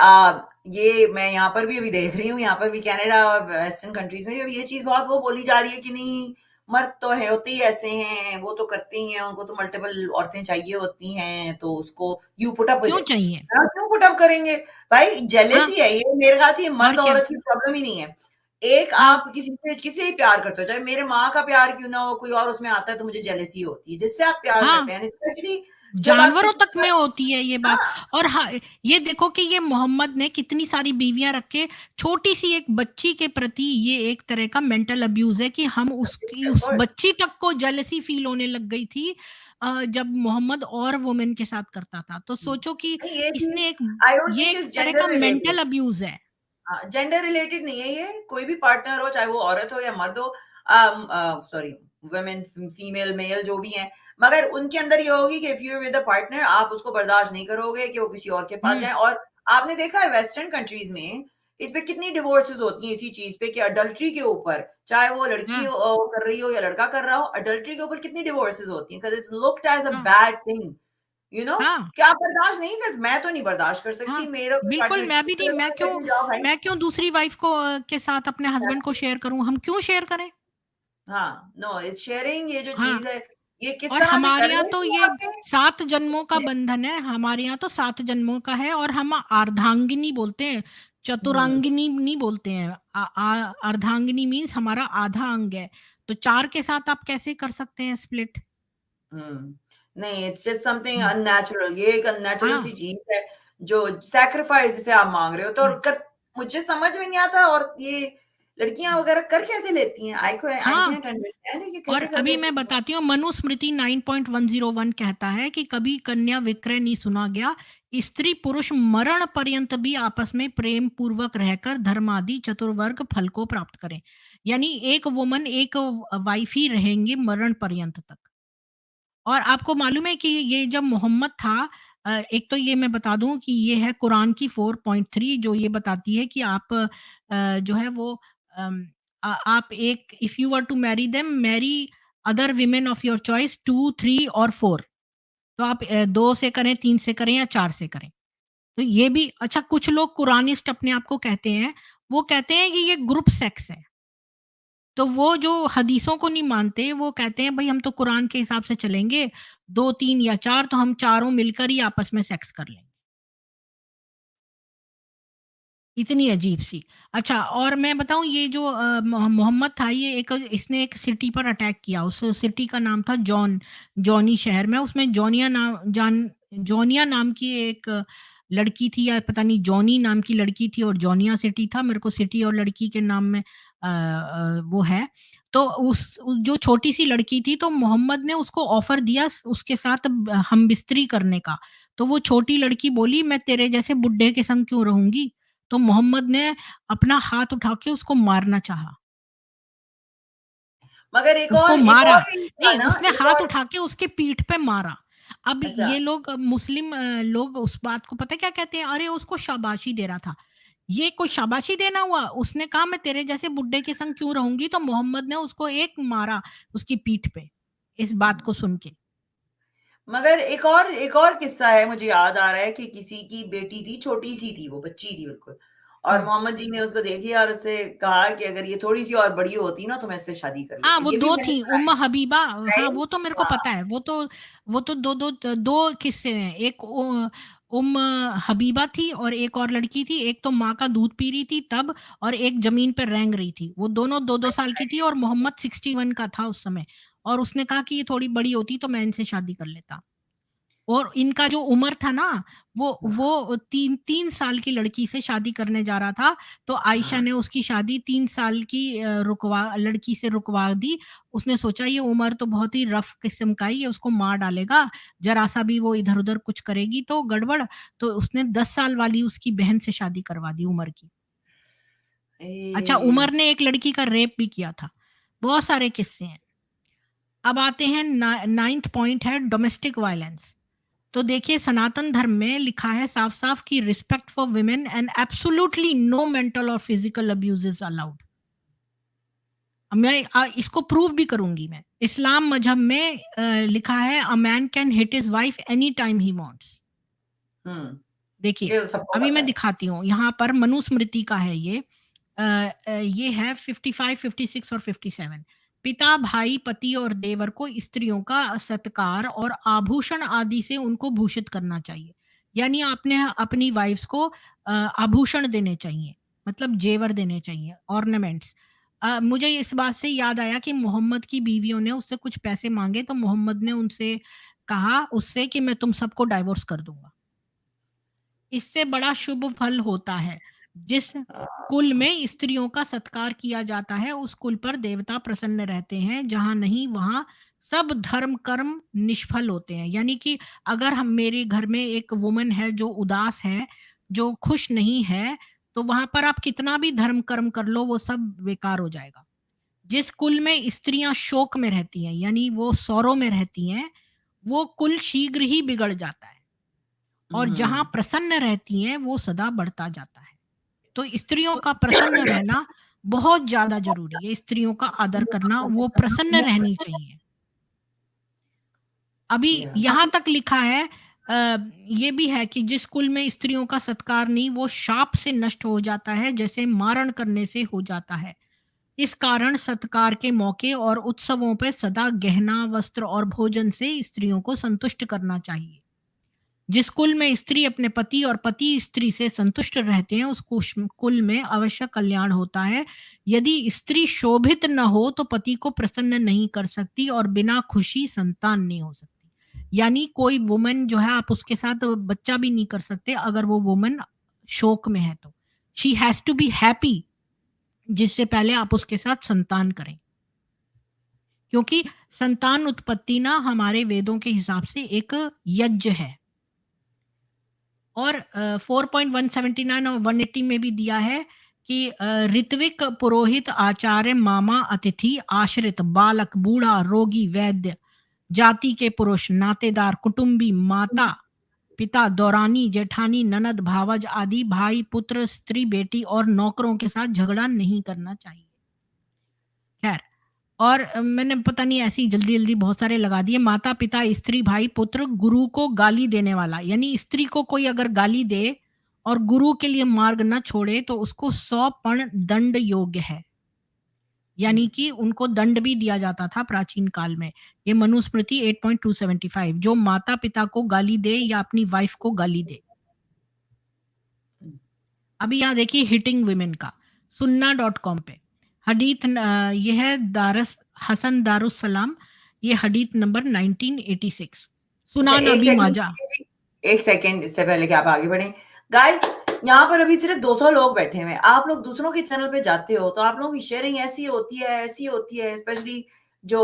ये मैं यहाँ पर भी अभी देख रही हूँ, यहाँ पर भी कनाडा और वेस्टर्न कंट्रीज़ में भी अब ये चीज़ बहुत वो बोली जा रही है कि नहीं, मर्द तो है होते ही ऐसे हैं, वो तो करते ही हैं, उनको तो मल्टीपल औरतें चाहिए होती हैं, तो उसको यू पुट अप विद क्यों इट। चाहिए? क्यों पुट अप करेंगे? भाई हाँ, जेलसी है ये, मेरे ख्याल से ये और क्या? मर्द-औरत की प्रॉब्लम ही नहीं है। एक हाँ, आप किसी से भी प्यार करते हो, चाहे मेरे माँ का प्यार क्यों ना हो, कोई और उसमें आता है तो मुझे जेलसी होती है, जिससे आप प्यार हाँ। करते हैं, स्पेशली जब आप जानवरों किसी तक का में होती है ये बात। हाँ, और हाँ, ये देखो कि ये मोहम्मद ने कितनी सारी बीवियां रखे, छोटी सी एक बच्ची के प्रति ये एक तरह का मेंटल अब्यूज है कि हम उसकी ऑफ उस कोर्स। बच्ची तक को जेलसी फील होने लग गई थी जब मोहम्मद और वुमेन के साथ करता था। तो सोचो कि नहीं ये चीज़ इसने एक आई डोंट ये थिंक एक इज़ तरह जेंडर का रिलेटेड। मेंटल अब्यूज है। हाँ, जेंडर रिलेटेड नहीं है ये, कोई भी पार्टनर हो, चाहे वो औरत हो या मर्द हो, सॉरी, वुमेन, फीमेल, मेल जो भी हैं, मगर उनके अंदर ये होगी कि if you are with a partner, आप उसको बर्दाश्त नहीं करोगे कि वो किसी और के पास हम्म। जाए। और आपने देखा है वेस्टर्न कंट्रीज में इस पे कितनी डिवोर्सेस होती हैं इसी चीज पे कि अडल्ट्री के ऊपर, चाहे वो लड़की हाँ, कर रही हो या लड़का कर रहा हो, अडल्ट्री के ऊपर कितनी डिवोर्सेस होती हैं, because it's looked as a हाँ, बैड थिंग, यू नो, हाँ, कि आप बर्दाश्त नहीं कर, मैं तो नहीं बर्दाश्त कर हाँ। सकती, मेरा कोई बिल्कुल, पार्टनर मैं चीट भी नहीं। करेगा, मैं कहती हूँ जाओ भाई। मैं क्यों दूसरी वाइफ को के साथ अपने हस्बैंड को शेयर करूं? हम क्यों शेयर करें? हाँ, नो इट्स शेयरिंग, ये जो हाँ। चीज़ है, ये किस और तरह से हमारे कर यहाँ रहे तो हैं ये आपने 7 जन्मों का बंधन है, हमारे यहाँ तो 7 जन्मों का है और हम अर्धांगिनी बोलते हैं, हुँ, चतुरांगिनी नहीं बोलते हैं। अर्धांगिनी मीन्स हमारा आधा अंग है, तो 4 के साथ आप कैसे कर सकते हैं स्प्लिट? हुँ। नहीं, it's just something hmm, unnatural, ये एक अननेचुरल हाँ, सी चीज़ है, जो सैक्रिफाइस जिसे आप माँग रहे हो, तो हुँ, और कर मुझे समझ में नहीं आता, और ये लड़कियाँ वग़ैरह कर कैसे लेती हैं? आई हाँ। कांट अंडरस्टैंड ये और कैसे कर अभी लेती मैं हैं? बताती हूँ, मनुस्मृति 9.101 कहता है कि कभी कन्या विक्रय नहीं सुना गया। स्त्री पुरुष मरण पर्यंत भी आपस में प्रेम पूर्वक रहकर धर्मादि चतुर्वर्ग फल को प्राप्त करें। यानी एक वुमन एक वाइफ ही रहेंगे मरण पर्यंत तक। और आपको मालूम है कि ये जब मोहम्मद था, एक तो ये मैं बता दूं कि ये है कुरान की 4.3 जो ये बताती है कि आप जो है वो अम, आप एक if you are to marry them, marry other women of your choice 2, 3 और 4। तो आप 2 से करें, 3 से करें या 4 से करें। तो ये भी अच्छा, कुछ लोग कुरानिस्ट अपने आप को कहते हैं, वो कहते हैं कि ये ग्रुप सेक्स है। तो वो जो हदीसों को नहीं मानते, वो कहते हैं भई हम तो कुरान के हिसाब से चलेंगे, 2, 3 या 4 तो हम चारों मिलकर ही आपस में सेक्स कर लेंगे। इतनी अजीब-सी। अच्छा, और मैं बताऊँ ये जो मोहम्मद था, ये इसने एक सिटी पर अटैक किया, उस सिटी का नाम था जॉनी शहर में, उसमें जॉनिया नाम की एक लड़की थी, या पता नहीं जॉनी नाम की लड़की थी, और जॉनिया सिटी था, मेरे को सिटी और लड़की के नाम में वो है। तो जो छोटी-सी लड़की थी, तो मोहम्मद ने उसको ऑफ़र दिया उसके साथ हमबिस्तरी करने का। तो वो छोटी लड़की बोली, मैं तेरे जैसे बुड्ढे के संग क्यों रहूँगी? तो मोहम्मद ने अपना हाथ उठा के उसको मारना चाहा, मगर उसको एक मारा। और भी था नहीं, ना, उसने एक हाथ और। उठा के उसके पीठ पे मारा। अब अच्छा। ये लोग मुस्लिम लोग उस बात को पता है क्या कहते हैं? अरे उसको शाबाशी दे रहा था। ये कोई शाबाशी देना हुआ? उसने कहा मैं तेरे जैसे बुड्ढे के संग क्यों रहूँगी? तो मोहम्मद ने उसको एक मारा उसकी पीठ पे, इस बात को सुन के। मगर एक और किस्सा है, मुझे याद आ रहा है कि किसी की बेटी थी, छोटी-सी थी, वो बच्ची थी बिल्कुल, और हुँ। मोहम्मद जी ने उसको देख लिया और उससे कहा कि अगर ये थोड़ी-सी और बड़ी होती ना तो मैं इससे शादी कर हाँ, लेता। वो ये भी 2 मैंने थी, सुना है, उम्म हबीबा। हाँ, राइट? वो तो मेरे को हाँ, पता है। वो तो 2 किस्से हैं। एक उम्म हबीबा थी और एक और लड़की थी। एक तो माँ का दूध पी रही थी तब, और एक ज़मीन पे रेंग रही थी। वो दोनों 2-2 साल की थी, और मोहम्मद 61 का था उस समय, और उसने कहा कि ये थोड़ी बड़ी होती तो मैं इनसे शादी कर लेता। और इनका जो उम्र था ना, वो 3 साल की लड़की से शादी करने जा रहा था, तो आयशा ने उसकी शादी 3 साल की लड़की से रुकवा दी। उसने सोचा ये उम्र तो बहुत ही रफ़ किस्म का है, ये उसको मार डालेगा, ज़रा-सा भी वो इधर-उधर कुछ करेगी तो गड़बड़, तो उसने 10 साल वाली उसकी बहन से शादी करवा दी उमर की। अच्छा, ए उमर ने एक लड़की का रेप भी किया था। बहुत सारे किस्से हैं। अब आते हैं 9th पॉइंट है डोमेस्टिक वायलेंस। तो देखिए सनातन धर्म में लिखा है साफ-साफ कि respect for women and absolutely no mental और फिजिकल अब्यूज इज अलाउड। अब मैं इसको प्रूव भी करूंगी मैं। इस्लाम मजहब में लिखा है a man can hit his wife any time he wants. हुँ, देखिए, ये तो सबको अभी पता मैं है। दिखाती हूँ, यहाँ पर मनुस्मृति का है ये। ये है 55, 56 और 57। पिता, भाई, पति और देवर को स्त्रियों का सत्कार और आभूषण आदि से उनको भूषित करना चाहिए। यानी आपने अपनी वाइफ्स को आभूषण देने चाहिए, मतलब जेवर देने चाहिए, ऑर्नामेंट्स। मुझे इस बात से याद आया कि मोहम्मद की बीवियों ने उससे कुछ पैसे माँगे, तो मोहम्मद ने उनसे कहा उससे कि मैं तुम सबको डाइवोर्स कर दूँगा। इससे बड़ा शुभ फल होता है। जिस कुल में स्त्रियों का सत्कार किया जाता है, उस कुल पर देवता प्रसन्न रहते हैं, जहाँ नहीं वहाँ सब धर्म कर्म निष्फल होते हैं। यानी कि अगर हम मेरे घर में एक वुमन है जो उदास है, जो खुश नहीं है, तो वहाँ पर आप कितना भी धर्म कर्म कर लो, वो सब बेकार हो जाएगा। जिस कुल में स्त्रियाँ शोक में रहती हैं, यानी वो सौरों में रहती हैं, वो कुल शीघ्र ही बिगड़ जाता है। और जहाँ हुँ। प्रसन्न रहती हैं, वो सदा बढ़ता जाता है। तो स्त्रियों का प्रसन्न रहना बहुत ज़्यादा ज़रूरी है, स्त्रियों का आदर करना, वो प्रसन्न रहनी चाहिए। अभी या यहाँ तक लिखा है ये भी है कि जिस कुल में स्त्रियों का सत्कार नहीं, वो शाप से नष्ट हो जाता है, जैसे मारण करने से हो जाता है। इस कारण सत्कार के मौके और उत्सवों पे सदा गहना, वस्त्र और भोजन से स्त्रियों को संतुष्ट करना चाहिए। जिस कुल में स्त्री अपने पति और पति स्त्री से संतुष्ट रहते हैं, उस कुल में अवश्य कल्याण होता है। यदि स्त्री शोभित न हो तो पति को प्रसन्न नहीं कर सकती, और बिना खुशी संतान नहीं हो सकती। यानी कोई वुमन जो है, आप उसके साथ बच्चा भी नहीं कर सकते अगर वो वुमन शोक में है तो। She has to be happy, जिससे पहले आप उसके साथ संतान करें। क्योंकि संतान उत्पत्ति ना हमारे वेदों के हिसाब से एक यज्ञ है। और 4.179 और 180 में भी दिया है कि ऋत्विक, पुरोहित, आचार्य, मामा, अतिथि, आश्रित, बालक, बूढ़ा, रोगी, वैद्य, जाति के पुरुष, नातेदार, कुटुंबी, माता, पिता, दौरानी, जेठानी, ननद, भावज आदि भाई, पुत्र, स्त्री, बेटी और नौकरों के साथ झगड़ा नहीं करना चाहिए। खैर, और मैंने पता नहीं ऐसे ही जल्दी-जल्दी बहुत सारे लगा दिए। माता, पिता, स्त्री, भाई, पुत्र, गुरु को गाली देने वाला, यानी स्त्री को कोई अगर गाली दे और गुरु के लिए मार्ग न छोड़े तो उसको 100 पण दंड योग्य है। यानी कि उनको दंड भी दिया जाता था प्राचीन काल में। ये मनुस्मृति 8.275 जो माता-पिता को गाली दे या अपनी वाइफ को गाली दे। अभी यहाँ देखिए हिटिंग वुमेन का, सुन्ना.com पे हदीथ ये है हसन दारुस्सलाम, ये हदीथ नंबर 1986। सुनान अबी माजा। एक सेकंड इससे पहले कि आप आगे बढ़ें, गाइस यहाँ पर अभी सिर्फ 200 लोग बैठे हुए हैं। आप लोग दूसरों के चैनल पे जाते हो तो आप लोगों की शेयरिंग ऐसी होती है, स्पेशली जो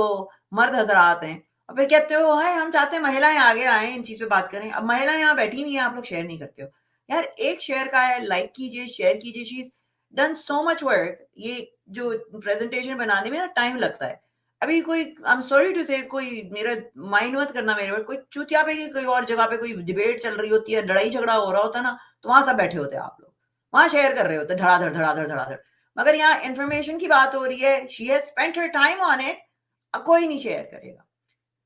मर्द हजरात हैं, और फिर कहते हो हाय हम चाहते हैं महिलाएं आगे आए, इन चीज पे बात करें। अब महिलाएं यहाँ बैठी नहीं है, आप लोग शेयर नहीं करते हो यार। एक शेयर का है, लाइक कीजिए, शेयर कीजिए। She is done so much work. ये जो प्रेजेंटेशन बनाने में ना टाइम लगता है। अभी कोई आई एम सॉरी टू से, कोई मेरा माइंड मत करना मेरे पर, कोई चुतिया पे की कोई और जगह पे कोई डिबेट चल रही होती है, लड़ाई झगड़ा हो रहा होता है ना, तो वहां सब बैठे होते हैं आप लोग, वहां शेयर कर रहे होते धड़ाधड़ धड़ाधड़ धड़ाधड़। मगर यहाँ इन्फॉर्मेशन की बात हो रही है, she has spent her time on it, कोई नहीं शेयर करेगा,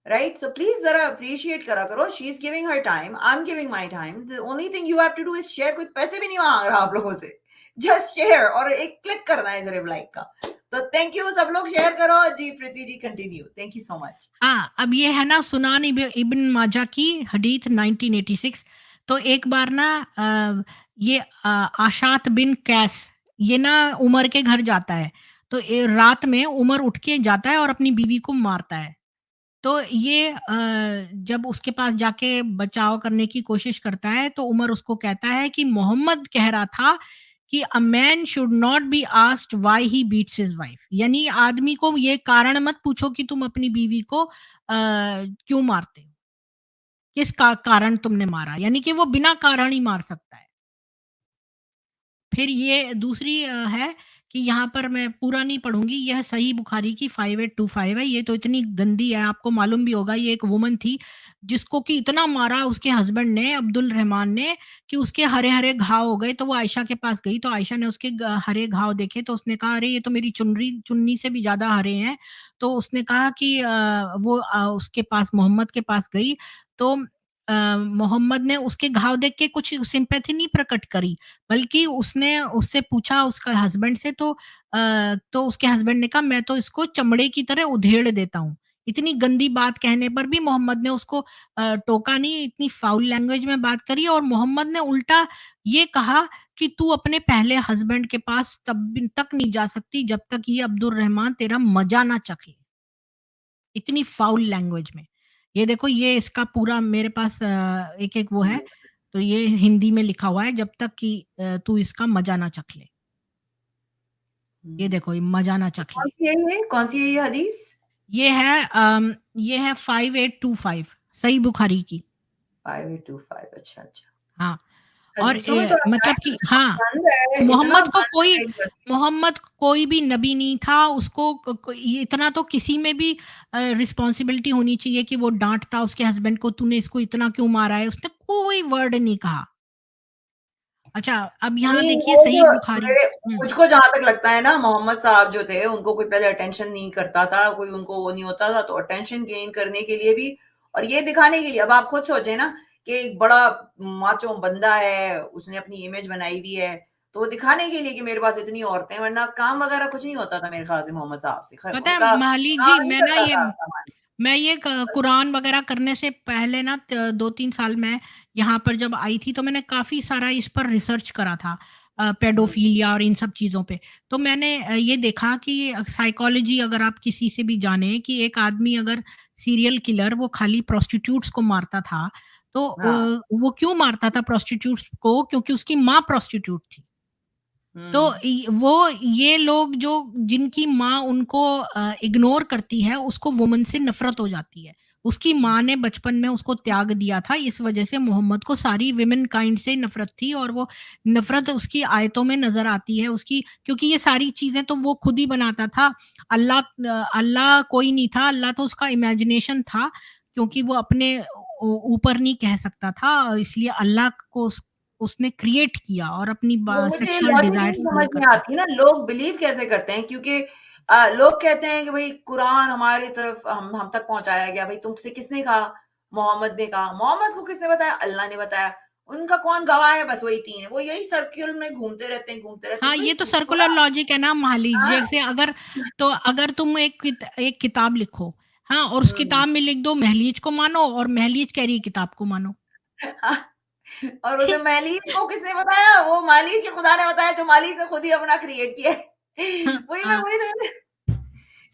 राइट? सो प्लीज जरा अप्रिशिएट करा करो। She is giving her time, I am giving my time. The only thing you have to do is share. कोई पैसे भी नहीं मांग रहा आप लोगों से, जस्ट शेयर, और एक क्लिक करना है सिर्फ लाइक का। तो थैंक यू, सब लोग शेयर करो जी। Preeti ji continue, thank you so much. हाँ, अब ये है ना सुनान इब्न माजा की हदीथ 1986। तो एक बार ना ये आशात बिन कैस ये ना उमर के घर जाता है। तो रात में उमर उठ के जाता है और अपनी बीवी को मारता है। तो ये जब उसके पास जाके बचाव करने की कोशिश करता है तो उमर उसको कहता है कि मोहम्मद कह रहा था कि a man should not be asked why he beats his wife, यानी आदमी को ये कारण मत पूछो कि तुम अपनी बीवी को क्यों मारते हो, किस कारण तुमने मारा, यानी कि वो बिना कारण ही मार सकता है। फिर ये दूसरी है कि यहाँ पर मैं पूरा नहीं पढ़ूँगी, यह सही बुखारी की 5825 है। ये तो इतनी गंदी है, आपको मालूम भी होगा। ये एक वुमन थी जिसको कि इतना मारा उसके हस्बैंड ने, अब्दुल रहमान ने, कि उसके हरे-हरे घाव हो गए। तो वो आयशा के पास गई, तो आयशा ने उसके हरे घाव देखे तो उसने कहा अरे ये तो मेरी चुन्नी से भी ज़्यादा हरे हैं। तो उसने कहा कि वो उसके पास मोहम्मद के पास गई, तो मोहम्मद ने उसके घाव देख के कुछ सिंपैथी नहीं प्रकट करी, बल्कि उसने उससे पूछा उसका हस्बैंड से, तो उसके हस्बैंड ने कहा मैं तो इसको चमड़े की तरह उधेड़ देता हूँ। इतनी गंदी बात कहने पर भी मोहम्मद ने उसको टोका नहीं, इतनी फाउल लैंग्वेज में बात करी। और मोहम्मद ने उल्टा ये कहा कि तू अपने पहले हस्बैंड के पास तक नहीं जा सकती जब तक ये अब्दुल रहमान तेरा मजा ना चखे। इतनी फाउल लैंग्वेज में। ये देखो, ये इसका पूरा मेरे पास एक-एक वो है, तो ये हिंदी में लिखा हुआ है, जब तक कि तू इसका मज़ा ना चख ले। ये देखो, ये मज़ा ना चख कौन ले। सी है ये? कौन सी है ये हदीस? ये है 5825 सही बुखारी की। 5825, अच्छा अच्छा। हाँ, और हदीसों में तो मतलब कि हाँ, गंद है, इतना मोहम्मद को गंद कोई है इन हदीसों में। मोहम्मद कोई भी नबी नहीं था, उसको ये इतना तो किसी में भी रिस्पॉन्सिबिलिटी होनी चाहिए कि वो डांटता उसके हस्बैंड को, तूने इसको इतना क्यों मारा है, उसने कोई वर्ड नहीं कहा। अच्छा, अब यहाँ नहीं, देखिए वो सही जो बुखारी। मुझको जहाँ तक लगता है ना, मोहम्मद साहब जो थे उनको कोई पहले अटेंशन नहीं करता था, कोई उनको वो नहीं होता था, तो अटेंशन गेन करने के लिए भी और ये दिखाने के लिए, अब आप खुद सोचें ना कि एक बड़ा माचो बंदा है, उसने अपनी इमेज बनाई हुई है, तो वो दिखाने के लिए कि मेरे पास इतनी औरतें हैं, वरना काम वगैरह कुछ नहीं होता था मेरे ख्याल से मोहम्मद साहब से। पता है उनका मालिक जी, काम नहीं करता था सामान। मैं ये कुरान वगैरह करने से पहले ना 2-3 साल मैं यहाँ पर जब आई थी तो मैंने काफ़ी सारा इस पर रिसर्च करा था, पेडोफिलिया और इन सब चीज़ों पे। तो मैंने ये देखा कि साइकोलॉजी अगर आप किसी से भी जाने कि एक आदमी अगर सीरियल किलर वो खाली प्रोस्टिट्यूट्स को मारता था, तो हाँ। वो क्यों मारता था प्रोस्टिट्यूट्स को? क्योंकि उसकी माँ प्रोस्टिट्यूट थी। तो हम्म। वो ये लोग जो जिनकी माँ उनको इग्नोर करती है, उसको वुमन से नफ़रत हो जाती है। उसकी माँ ने बचपन में उसको त्याग दिया था, इस वजह से मोहम्मद को सारी विमेन काइंड से नफरत थी, और वो नफरत उसकी आयतों में नजर आती है उसकी, क्योंकि ये सारी चीजें तो वो खुद ही बनाता था। अल्लाह कोई नहीं था, अल्लाह तो उसका इमेजिनेशन था, क्योंकि वो अपने ऊपर नहीं कह सकता था, इसलिए अल्लाह को उसने क्रिएट किया और अपनी वो मुझे सेक्सुअल लॉजिक नहीं डिजायर्स समझ पूरी में करके। आती ना, लोग बिलीव कैसे करते हैं, क्योंकि लोग कहते हैं कि भाई कुरान हमारी तरफ हम तक पहुंचाया गया। भाई तुमसे किसने कहा? मोहम्मद ने कहा। मोहम्मद को किसने बताया? अल्लाह ने बताया। उनका कौन गवाह है? बस वही तीन है, वो यही सर्किल में घूमते रहते हैं, घूमते रहते हैं। हाँ, तो ये भाई तो सर्कुलर पूरा लॉजिक है ना, मान लीजिए हाँ, जैसे अगर तुम एक किताब लिखो, हाँ, और उस हम्म, किताब में लिख दो महलीज को मानो, और महलीज कह रही है किताब को मानो। हाँ, और उसे मालीज को किसने बताया? वो मालीज के खुदा ने बताया, जो मालीज ने खुद ही अपना क्रिएट किया है। वही मैं हाँ, वही तो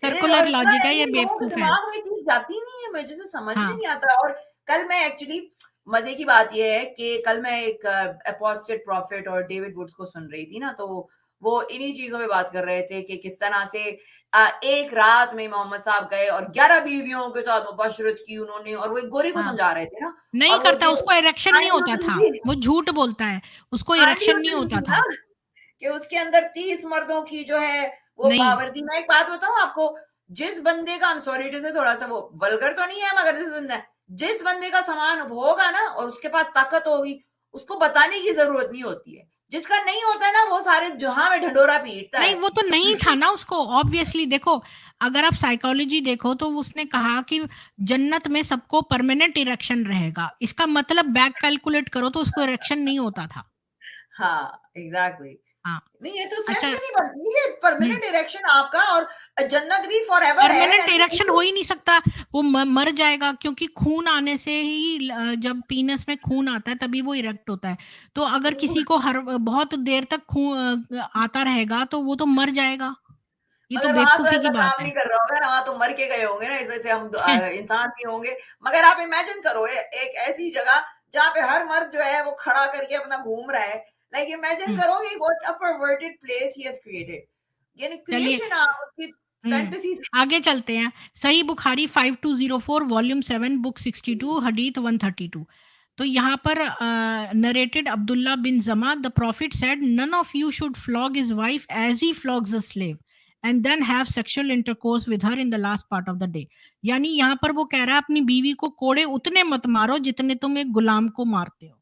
सर्कुलर और इतना लॉजिक है, ये ऐसे लोगों के बेवकूफ है। दिमाग में ये चीज़ जाती नहीं है, मुझे तो समझ में हाँ, नहीं आता। और कल मैं एक्चुअली मज़े की बात ये है कि कल मैं एक अपोस्टेट प्रॉफिट और डेविड वुड्स को सुन रही थी ना, तो वो इन्हीं चीज़ों पे बात कर रहे थे कि किस तरह से एक रात में मोहम्मद साहब गए और 11 बीवियों के साथ मुबाशरत की उन्होंने, और वो एक गोरी को हाँ। समझा रहे थे ना, नहीं और वो करता, जो उसको इरेक्शन नहीं आंधी होता होती था, थी, वो झूठ बोलता है, उसको आंधी इरेक्शन नहीं होती होता थी ना, था। कि उसके अंदर 30 मर्दों की जो है वो नहीं, पावर थी। मैं एक बात बताऊं आपको, जिस बंदे का, सॉरी टू से थोड़ा सा वो वल्गर तो नहीं है, मगर जिस बंदे का सामान होगा ना और उसके पास ताकत होगी, उसको बताने की जरूरत नहीं होती है। जिसका नहीं होता है ना, वो सारे जहां में ढंडोरा पीटता नहीं, है। वो तो नहीं था ना उसको, ऑब्वियसली देखो, अगर आप साइकोलॉजी देखो तो उसने कहा कि जन्नत में सबको परमानेंट इरेक्शन रहेगा, इसका मतलब बैक कैलकुलेट करो तो उसको इरेक्शन नहीं होता था। हाँ, एग्जैक्टली। हाँ, नहीं, ये तो सेंस अच्छा। भी नहीं बनती है, हम्म परमानेंट इरेक्शन आपका, और जन्नत भी फॉर एवर है, परमानेंट ऐसे इरेक्शन नहीं। हो ही नहीं सकता, वो मर जाएगा, क्योंकि खून आने से ही जब पीनस में खून आता है तभी वो इरेक्ट होता है। तो अगर किसी को हर बहुत देर तक खून आता रहेगा तो वो तो मर जाएगा। ये तो मगर वहाँ तो बेवकूफी की ऐसा बात काम है। नहीं कर रहा होगा ना, वहाँ तो मर के गए होंगे ना, इस वजह से हम इंसान नहीं होंगे। मगर आप इमेजिन करो, एक ऐसी जगह जहाँ पे हर मर्द जो है वो खड़ा करके अपना घूम रहा है। लाइक इमेजिन हम्म करोगे what a perverted place he has created. यानी चलिए। क्रिएशन आप उसकी हुँ। फैंटेसी। आगे चलते हैं। सही बुखारी 5204 वॉल्यूम 7 बुक 62 हदीथ 132। तो यहाँ पर narrated Abdullah bin Zama the prophet said none of you should flog his wife as he flogs a slave and then have sexual intercourse with her in the last part of the day. यानी यहाँ पर वो कह रहा है अपनी बीवी को कोड़े उतने मत मारो जितने तुम एक गुलाम को मारते हो।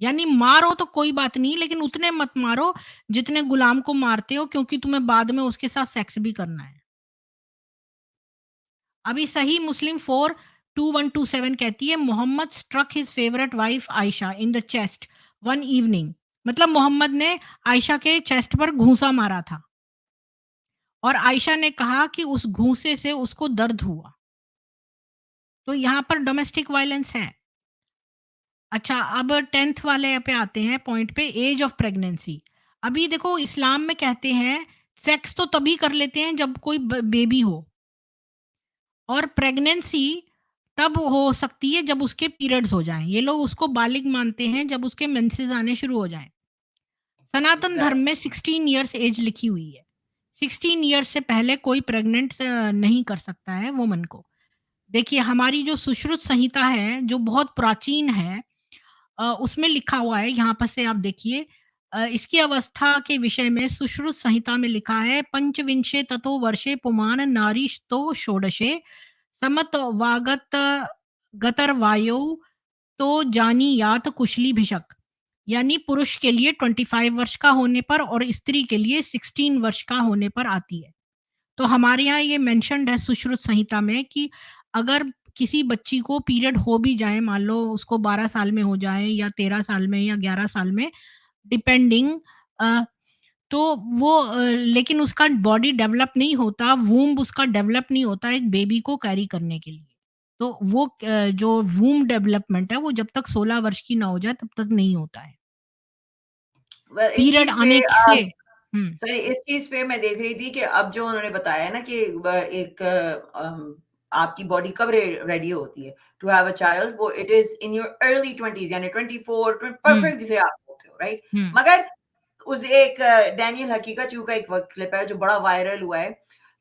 यानी मारो तो कोई बात नहीं, लेकिन उतने मत मारो जितने गुलाम को मारते हो, क्योंकि तुम्हें बाद में उसके साथ सेक्स भी करना है। अभी सही मुस्लिम 42127 कहती है Muhammad struck his favourite wife Aisha in the chest one evening. मतलब मोहम्मद ने आयशा के चेस्ट पर घूंसा मारा था, और आयशा ने कहा कि उस घूंसे से उसको दर्द हुआ। तो यहाँ पर डोमेस्टिक वायलेंस है। अच्छा, अब 10th वाले पे आते हैं पॉइंट पे, एज ऑफ प्रेगनेंसी। अभी देखो इस्लाम में कहते हैं सेक्स तो तभी कर लेते हैं जब कोई बेबी हो, और प्रेगनेंसी तब हो सकती है जब उसके पीरियड्स हो जाएं। ये लोग उसको बालिग मानते हैं जब उसके मेंसेस आने शुरू हो जाएं। सनातन धर्म में 16 इयर्स एज लिखी हुई है। 16 इयर्स से पहले कोई प्रेग्नेंट नहीं कर सकता है वुमन को। देखिए हमारी जो सुश्रुत संहिता है जो बहुत प्राचीन है, उसमें लिखा हुआ है, यहाँ पर से आप देखिए, इसकी अवस्था के विषय में सुश्रुत संहिता में लिखा है पंचविंशे ततो वर्षे पुमान नारीस्तो षोडशे समत वागत गतर वायु तो जानी यात कुशली भिषक। यानी पुरुष के लिए 25 वर्ष का होने पर और स्त्री के लिए 16 वर्ष का होने पर आती है। तो हमारे यहाँ ये मेंशन्ड है सुश्रुत संहिता में कि अगर किसी बच्ची को पीरियड हो भी जाए, मान लो उसको 12 साल में हो जाए या 13 साल में या 11 साल में, डिपेंडिंग, अ, तो वो लेकिन उसका बॉडी डेवलप नहीं होता, वूम्ब उसका डेवलप नहीं होता एक बेबी को कैरी करने के लिए। तो वो जो वूम्ब डेवलपमेंट है वो जब तक 16 वर्ष की ना हो जाए तब तक नहीं होता है। वेल इस पीरियड चीज पे आने से हुँ, सॉरी, इस चीज पे मैं देख रही थी कि अब जो उन्होंने बताया ना कि एक आपकी बॉडी कब रेडी होती है टू हैव अ चाइल्ड, वो it is in your early 20s, यानी 24 हुँ, परफेक्ट जिसे आप बोलते हो, राइट? हुँ, मगर उस एक डैनियल हकीकत चू का एक क्लिप है जो बड़ा वायरल हुआ है,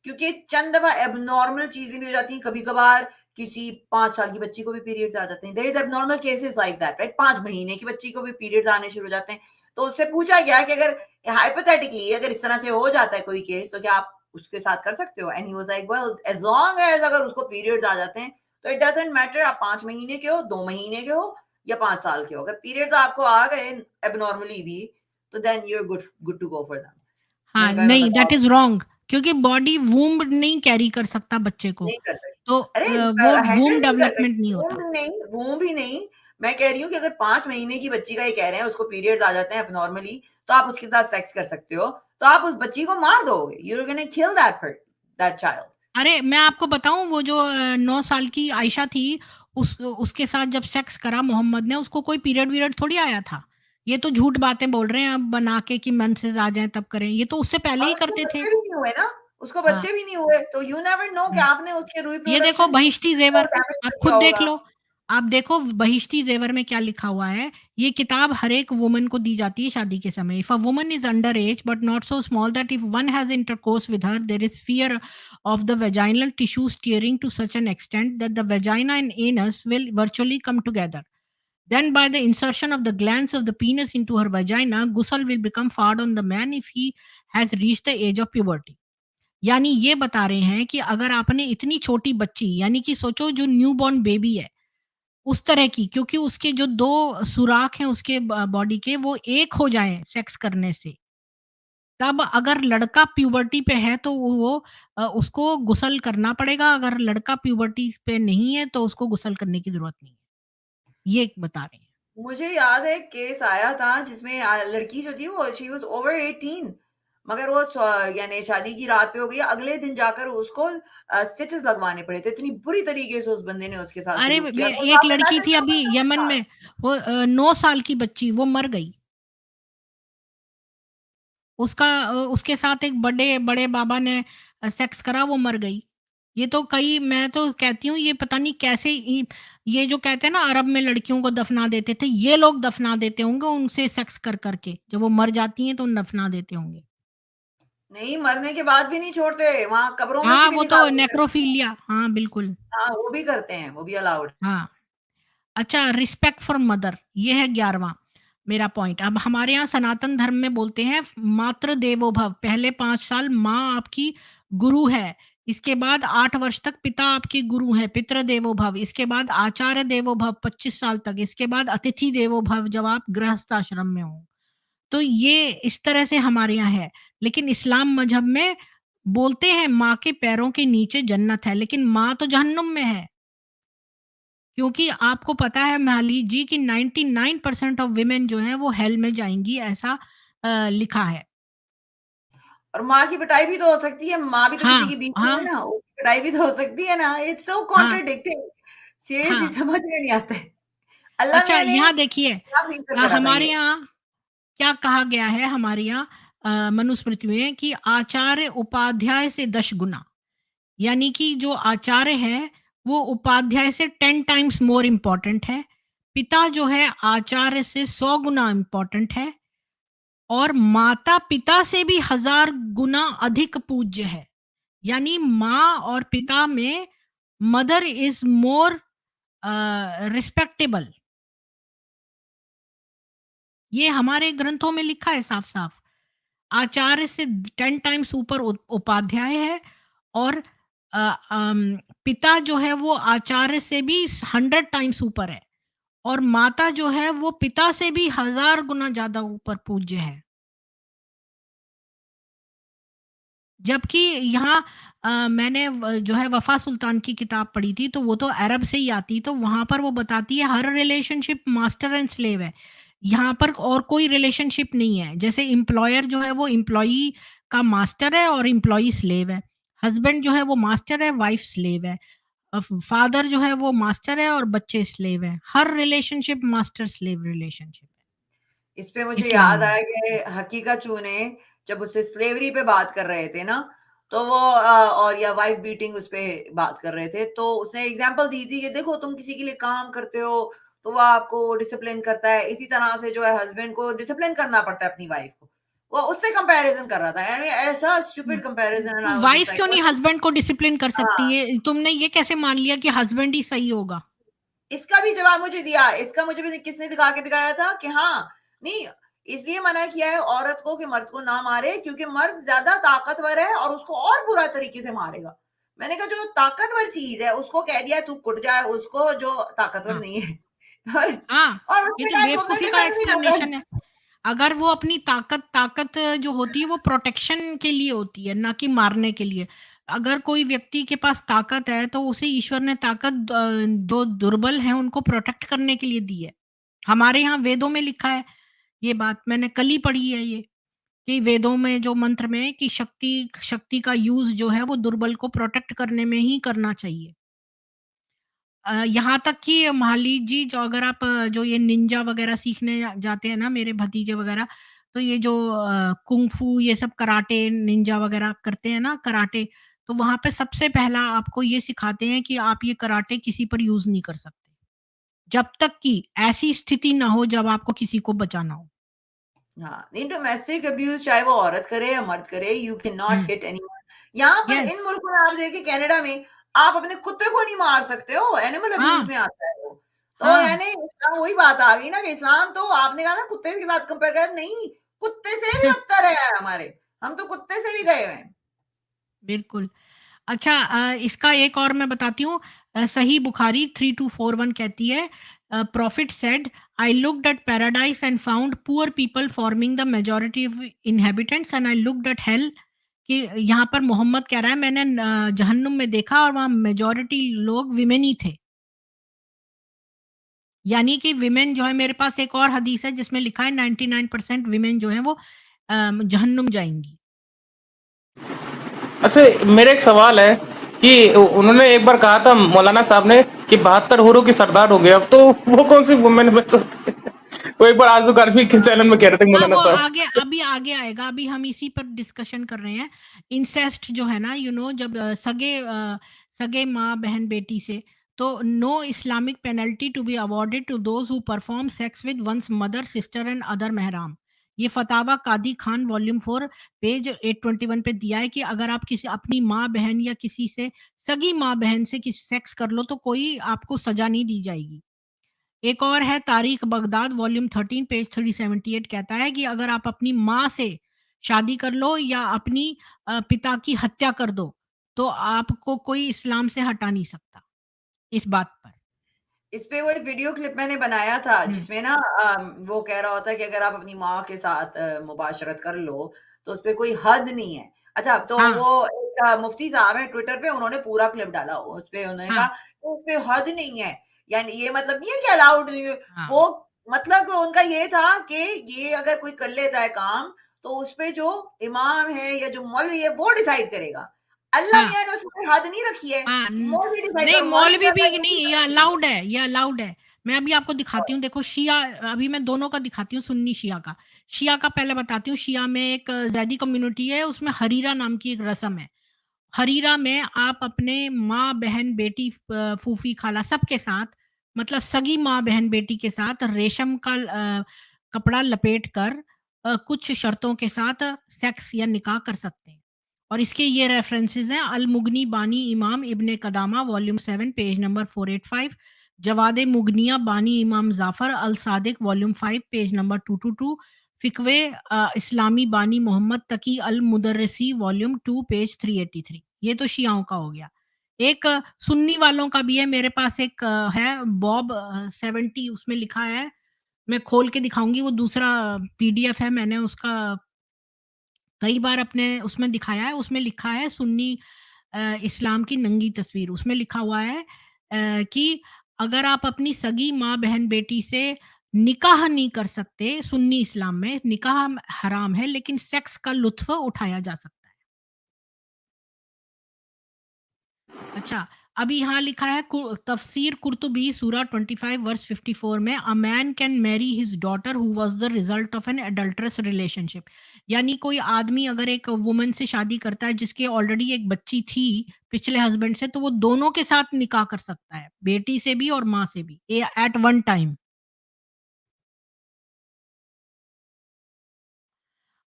क्योंकि चंद दफा एबनॉर्मल चीजें भी हो जाती हैं, कभी कभार किसी 5 साल की बच्ची को भी पीरियड्स आ जाते हैं, there is abnormal cases like that, right? 5 महीने की बच्ची को भी पीरियड्स आने शुरू हो जाते हैं। तो उससे पूछा गया कि अगर हाइपोथेटिकली अगर इस तरह से हो जाता है कोई केस, तो क्या आप उसके साथ कर सकते हो? And he was like, well, as long as अगर उसको पीरियड्स आ जाते हैं तो इट डजंट मैटर आप 5 महीने के हो, 2 महीने के हो या 5 साल के हो, अगर पीरियड्स आपको आ गए एबनॉर्मली भी, तो then you are good to go for that. हाँ, मैंने कहा मैं नहीं, दैट बताओ, इज़ रॉन्ग, क्योंकि बॉडी वूम्ब नहीं कैरी कर सकता बच्चे को, नहीं कर सकते। तो अरे वो हैंडल वूम्ब नहीं कर डेवलपमेंट सकते, नहीं वो होता। नहीं, वो भी नहीं। मैं कह रही हूँ कि अगर 5 महीने की बच्ची का ये कह रहे हैं उसको पीरियड्स आ जाते हैं एबनॉर्मली, तो आप उसके साथ सेक्स कर सकते हो, तो आप उस बच्ची को मार दोगे, you are gonna kill that child. अरे, मैं आपको बताऊँ, वो जो 9 साल की आयशा थी, उसके साथ जब सेक्स करा मोहम्मद ने, उसको कोई पीरियड थोड़ी आया था। ये तो झूठ बातें बोल रहे हैं अब बना के कि मेंसेस आ जाएँ तब करें, ये तो उससे पहले और ही उसको करते थे। बच्चे भी नहीं हुए ना, उसको हाँ, बच्चे भी नहीं हुए, तो यू नेवर नो कि हुँ। आपने उसके ये देखो रिप्रोडक्शन बहिश्ती को ज़ेवर, डैमेज आप कर खुद दिया देख होगा। लो। आप देखो बहिश्ती ज़ेवर में क्या लिखा हुआ है। ये किताब हर एक वुमन को दी जाती है शादी के समय। If a woman is under age but not so small that if one has intercourse with her there is fear of the vaginal tissues tearing to such an extent that the vagina and anus will virtually come together. Then by the insertion of the glands of the penis into her vagina, ghusl will become hard on the man if he has reached the age of puberty. यानी ये बता रहे हैं कि अगर आपने इतनी छोटी बच्ची, यानी कि सोचो जो न्यूबॉर्न बेबी है, उस तरह की, क्योंकि उसके जो 2 सुराख हैं उसके बॉडी के, वो एक हो जाएँ सेक्स करने से, तब अगर लड़का प्यूबर्टी पे है तो उसको गुस्ल करना पड़ेगा, अगर लड़का प्यूबर्टी पे नहीं है तो उसको गुस्ल करने की ज़रूरत नहीं है। ये बता रहे हैं। मुझे याद है केस आया था जिसमें लड़की जो थी वो शी वाज ओवर 18, मगर वो यानी शादी की रात पे हो गई, अगले दिन जाकर उसको स्टिचेस लगवाने पड़े थे, इतनी बुरी तरीके से उस बंदे ने उसके साथ अरे, सलूक किया तो एक आप लड़की इमेजिन थी कर अभी सकते हो उसके यमन साथ। में, वो 9 साल की बच्ची, वो मर गई। उसके साथ एक बड़े बड़े बाबा ने सेक्स करा, वो मर गई। ये तो कई, मैं तो कहती हूँ ये पता नहीं कैसे ये जो कहते हैं ना अरब में लड़कियों को दफना देते थे, ये लोग दफना देते होंगे उनसे सेक्स कर करके, जब वो मर जाती हैं तो दफना देते होंगे। नहीं, मरने के बाद भी नहीं छोड़ते, वहां कब्रों में से हाँ, भी वो तो निकाल के करते हैं। नेक्रोफिलिया, हाँ बिल्कुल। हाँ, वो भी करते हैं, वो भी अलाउड। हाँ। अच्छा, रिस्पेक्ट फॉर मदर, ये है 11वां मेरा पॉइंट। अब हमारे यहाँ सनातन धर्म में बोलते हैं मातृ देवो भव, पहले 5 साल माँ आपकी गुरु है, इसके बाद 8 वर्ष तक पिता आपके गुरु हैं, पितृ देवो भव, इसके बाद आचार्य देवो भव 25 साल तक, इसके बाद अतिथि देवो भव जब आप गृहस्थ आश्रम में हो। तो ये इस तरह से हमारे यहाँ है। लेकिन इस्लाम मज़हब में बोलते हैं माँ के पैरों के नीचे जन्नत है, लेकिन माँ तो जहन्नुम में है। क्योंकि आपको पता है माली जी कि 99% ऑफ वुमेन जो हैं वो हेल में जाएँगी, ऐसा लिखा है। और माँ की पिटाई भी तो हो सकती है, माँ भी तो हाँ, किसी की बीवी है हाँ, ना, उसकी पिटाई भी तो हो सकती है ना, इट्स सो हाँ, कॉन्ट्रडिक्टिंग, सीरियसली हाँ। समझ में नहीं आता है। अल्लाह अच्छा, मियाँ ने यहाँ देखिए, क्या फीचर करा था हमारे ये? यहाँ क्या कहा गया है, हमारे यहाँ मनुस्मृति में कि आचार्य उपाध्याय से 10 गुना, यानी कि जो आचार्य है वो उपाध्याय से 10 टाइम्स मोर इम्पोर्टेंट है। पिता जो है आचार्य से 100 गुना इम्पोर्टेंट है, और माता-पिता से भी 1000 गुना अधिक पूज्य है। यानी माँ और पिता में मदर इज़ मोर रिस्पेक्टेबल। ये हमारे ग्रंथों में लिखा है साफ-साफ। आचार्य से 10 टाइम्स ऊपर उपाध्याय है, और अ, पिता जो है वो आचार्य से भी 100 टाइम्स ऊपर है, और माता जो है वो पिता से भी 1000 गुना ज़्यादा ऊपर पूज्य है। जबकि यहाँ मैंने जो है वफ़ा सुल्तान की किताब पढ़ी थी, तो वो तो अरब से ही आती, तो वहाँ पर वो बताती है हर रिलेशनशिप मास्टर एंड स्लेव है। यहाँ पर और कोई रिलेशनशिप नहीं है। जैसे एम्प्लॉयर जो है वो एम्प्लॉयी का मास्टर है और एम्प्लॉयी स्लेव है। हस्बैंड जो है वो मास्टर है, वाइफ स्लेव है। फादर जो है वो मास्टर है और बच्चे स्लेव हैं। हर रिलेशनशिप मास्टर स्लेव रिलेशनशिप है इस पे मुझे इस्लाम याद में। आया कि हकीका चू ने जब उससे स्लेवरी पे बात कर रहे थे ना, तो वो और या वाइफ बीटिंग उस पे बात कर रहे थे, तो उसने एग्जांपल दी थी कि देखो तुम किसी के लिए काम करते हो तो वो आपको डिसिप्लिन करता है, इसी तरह से जो है हस्बैंड को डिसिप्लिन करना पड़ता है अपनी वाइफ को। वो उससे कंपैरिजन कर रहा था, यानी ऐसा stupid comparison, and I was wife just क्यों लाइक नहीं हस्बैंड को डिसिप्लिन कर सकती हाँ, है? तुमने ये कैसे मान लिया कि हस्बैंड ही सही होगा? इसका भी जवाब मुझे दिया, इसका मुझे भी किसने दिखा के दिखाया था कि हाँ, नहीं, इसलिए मना किया है औरत को कि मर्द को ना मारे, क्योंकि मर्द ज्यादा ताकतवर है और उसको और बुरा तरीके से मारेगा। मैंने कहा जो ताकतवर चीज है उसको कह दिया तू कुट जाए, उसको जो ताकतवर हाँ, नहीं है और हाँ, ये उसने तो कहा तो फिर बेवकूफ़ी का डिफेंड भी ना कर। एक्सप्लेनेशन है। अगर वो अपनी ताकत जो होती है वो प्रोटेक्शन के लिए होती है, ना कि मारने के लिए। अगर कोई व्यक्ति के पास ताकत है तो उसे ईश्वर ने ताकत जो दुर्बल हैं उनको प्रोटेक्ट करने के लिए दी है। हमारे यहाँ वेदों में लिखा है ये बात, मैंने कल ही पढ़ी है ये, कि वेदों में जो मंत्र में कि शक्ति शक्ति का यूज़ जो है वो दुर्बल को प्रोटेक्ट करने में ही करना चाहिए। यहाँ तक कि महाली जी जो अगर आप जो ये निंजा वगैरह सीखने जाते हैं ना मेरे भतीजे वगैरह, तो ये जो कुंग फू ये सब कराटे, निंजा वगैरह करते हैं ना कराटे, तो वहाँ पे सबसे पहला आपको ये सिखाते हैं कि आप ये कराटे किसी पर यूज़ नहीं कर सकते। जब तक कि ऐसी स्थिति ना हो जब आपको किसी को बचाना हो। हाँ, नहीं, डोमेस्टिक अब्यूज चाहे वो औरत करे या मर्द करे, you can not hmm, hit anyone. यहाँ पर यस, इन मुल्कों में आप देखिए, कनाडा में आप अपने कुत्ते को नहीं मार सकते हो, एनिमल अब्यूज हाँ, में आता है वो। तो हाँ, यानी इस्लाम वही बात आ गई ना कि इस्लाम तो आपने कहा ना कुत्ते के साथ कंपेयर कर, नहीं, कुत्ते से भी बदतर है हमारे, हम तो कुत्ते से भी गए हुए हैं। बिल्कुल। अच्छा इसका एक और मैं बताती हूँ सही बुखारी 3241 कहती है profit said I looked at paradise and found poor people forming the majority of inhabitants and I looked at hello कि यहाँ पर मोहम्मद कह रहा है मैंने जहन्नुम में देखा और वहाँ मेजॉरिटी लोग विमेन ही थे यानी कि विमेन जो है मेरे पास एक और हदीस है जिसमें लिखा है 99% विमेन जो है वो जहन्नुम जाएंगी। अच्छा, मेरा एक सवाल है कि उन्होंने एक बार कहा था मौलाना साहब ने कि 72 हूरों की सरदार हो गए, अब तो वो कौन सी वुमेन बन सकती है? वो एक बार आंसू कार्फी के चैनल में कह रहे थे हाँ, मौलाना वो साहब। अभी आगे आएगा, अभी हम इसी पर डिस्कशन कर रहे हैं। इंसेस्ट जो है ना जब सगे माँ, बहन, बेटी से तो no Islamic penalty to be awarded to those who perform sex with one's mother, sister and other महराम। ये फतावा कादी खान वॉल्यूम 4 पेज 821 पे दिया है कि अगर आप किसी अपनी माँ, बहन या किसी से सगी माँ, बहन से किसी सेक्स कर लो तो कोई आपको सज़ा नहीं दी जाएगी। एक और है तारीख बगदाद वॉल्यूम 13 पेज 378 कहता है कि अगर आप अपनी माँ से शादी कर लो या अपनी पिता की हत्या कर दो, तो आपको कोई इस्लाम से हटा नहीं सकता इस बात पर। इस पे वो एक वीडियो क्लिप मैंने बनाया था हुँ, जिसमें ना वो कह रहा होता है कि अगर आप अपनी माँ के साथ मुबाशरत कर लो तो उसपे कोई हद नहीं है। अच्छा, तो हाँ, वो एक मुफ्ती साहब है ट्विटर पे, उन्होंने पूरा क्लिप डाला, उसपे उन्होंने हाँ, कहा कि उसपे हद नहीं है, यानी ये मतलब नहीं है कि अलाउड नहीं है। हाँ, वो मतलब उनका ये था कि ये अगर कोई कर लेता है काम तो उसपे जो इमाम है या जो मौलवी है वो डिसाइड करेगा। अल्लाह हाँ। मियाँ ने उसपे कोई हद नहीं रखी है, हाँ, मौलवी डिसाइड नहीं कर, मौलवी मौलवी कहता है भी ये नहीं, गलत है। ये अलाउड है। मैं अभी आपको दिखाती हूँ, देखो शिया अभी मैं दोनों का दिखाती हूँ, सुन्नी शिया का। शिया का पहले बताती हूँ, शिया में एक ज़ैदी कम्युनिटी है, उसमें हरीरा नाम की एक रस्म है। हरीरा में आप अपने माँ, बहन, बेटी, फूफी, खाला सबके साथ मतलब सगी माँ, बहन, बेटी के साथ रेशम का कपड़ा लपेट कर कुछ शर्तों के साथ सेक्स या निकाह कर सकते हैं। और इसके ये रेफरेंसेस हैं अल मुगनी बानी इमाम इब्ने कदामा वॉल्यूम 7 पेज नंबर 485, जवाद मुगनिया बानी इमाम जाफर अल सादिक वॉल्यूम 5 पेज नंबर 222, फ़िक़्वे इस्लामी बानी मोहम्मद तकी अल मुदर्रिसी वॉल्यूम 2 पेज 383। ये तो शियाओं का हो गया। एक सुन्नी वालों का भी है, मेरे पास एक है बॉब 70 उसमें लिखा है, मैं खोल के दिखाऊँगी वो दूसरा पीडीएफ है, मैंने उसका कई बार अपने उसमें दिखाया है, उसमें लिखा है सुन्नी इस्लाम की नंगी तस्वीर, उसमें लिखा हुआ है कि अगर आप अपनी सगी माँ, बहन, बेटी से निकाह नहीं कर सकते, सुन्नी इस्लाम में निकाह हराम है, लेकिन सेक्स का लुत्फ़ उठाया जा सकता है। अच्छा, अभी यहाँ लिखा है तफ़सीर कुर्तुबी सूरा 25 वर्स 54 में a man can marry his daughter who was the result of an adulterous relationship. यानी कोई आदमी अगर एक वुमन से शादी करता है जिसके ऑलरेडी एक बच्ची थी पिछले हस्बैंड से, तो वो दोनों के साथ निकाह कर सकता है, बेटी से भी और माँ से भी एट वन टाइम।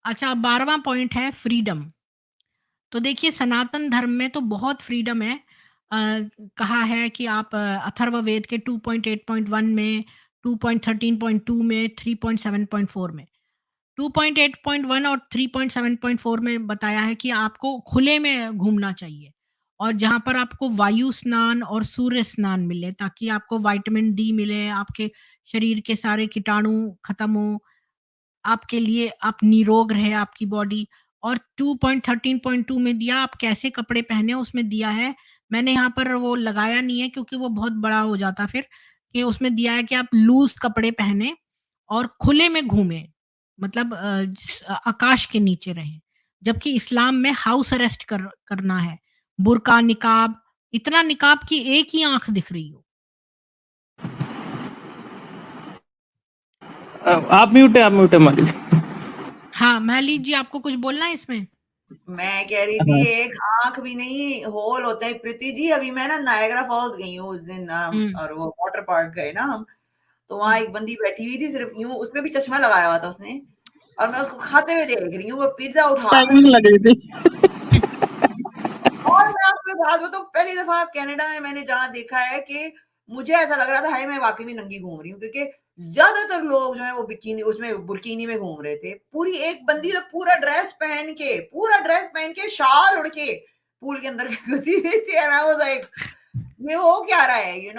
अच्छा, 12वां पॉइंट है फ्रीडम। तो देखिए सनातन धर्म में तो बहुत फ्रीडम है। कहा है कि आप अथर्ववेद के 2.8.1 में, 2.13.2 में, 3.7.4 में, 2.8.1 और 3.7.4 में बताया है कि आपको खुले में घूमना चाहिए और जहाँ पर आपको वायु स्नान और सूर्य स्नान मिले ताकि आपको विटामिन डी मिले, आपके शरीर के सारे कीटाणु खत्म हो, आपके लिए आप निरोग रहे आपकी बॉडी। और 2.13.2 में दिया आप कैसे कपड़े पहने उसमें दिया है। मैंने यहाँ पर वो लगाया नहीं है क्योंकि वो बहुत बड़ा हो जाता फिर, कि उसमें दिया है कि आप लूज़ कपड़े पहने और खुले में घूमें। मतलब आकाश के नीचे रहें। जबकि इस्लाम में हाउस अरेस्ट करना है। बुर्का, निकाब, इतना निकाब कि एक ही आँख दिख रही हो। आप म्यूट है मालिक। हाँ, महली जी आपको कुछ बोलना है इसमें? मैं कह रही थी हाँ। एक आंख भी नहीं होल होता है प्रीति जी। अभी मैं ना नायग्रा फॉल्स गई हूँ उस दिन, हुँ, और वो वाटर पार्क गए ना हम। तो वहां हुँ। एक बंदी बैठी हुई थी सिर्फ यूं, उसमें भी चश्मा लगाया हुआ था उसने, और मैं उसको खाते हुए देख रही हूँ, वो पिज्जा उठाकर टाइमिंग लग रही थी। और मैं आपको एक बात बताऊँ, पहली दफ़ा कनाडा में मैंने जहाँ देखा है कि मुझे ऐसा लग रहा था हाय मैं वाक़ई में नंगी घूम रही हूँ, क्योंकि ज़्यादातर लोग जो हैं वो बिकिनी उसमें बुर्किनी में घूम रहे थे। पूरी एक बंदी तो पूरा ड्रेस पहन के शाल ओढ़ के पूल के अंदर घुसी हुई थी, एंड आई वाज़ लाइक ये हो क्या रहा है,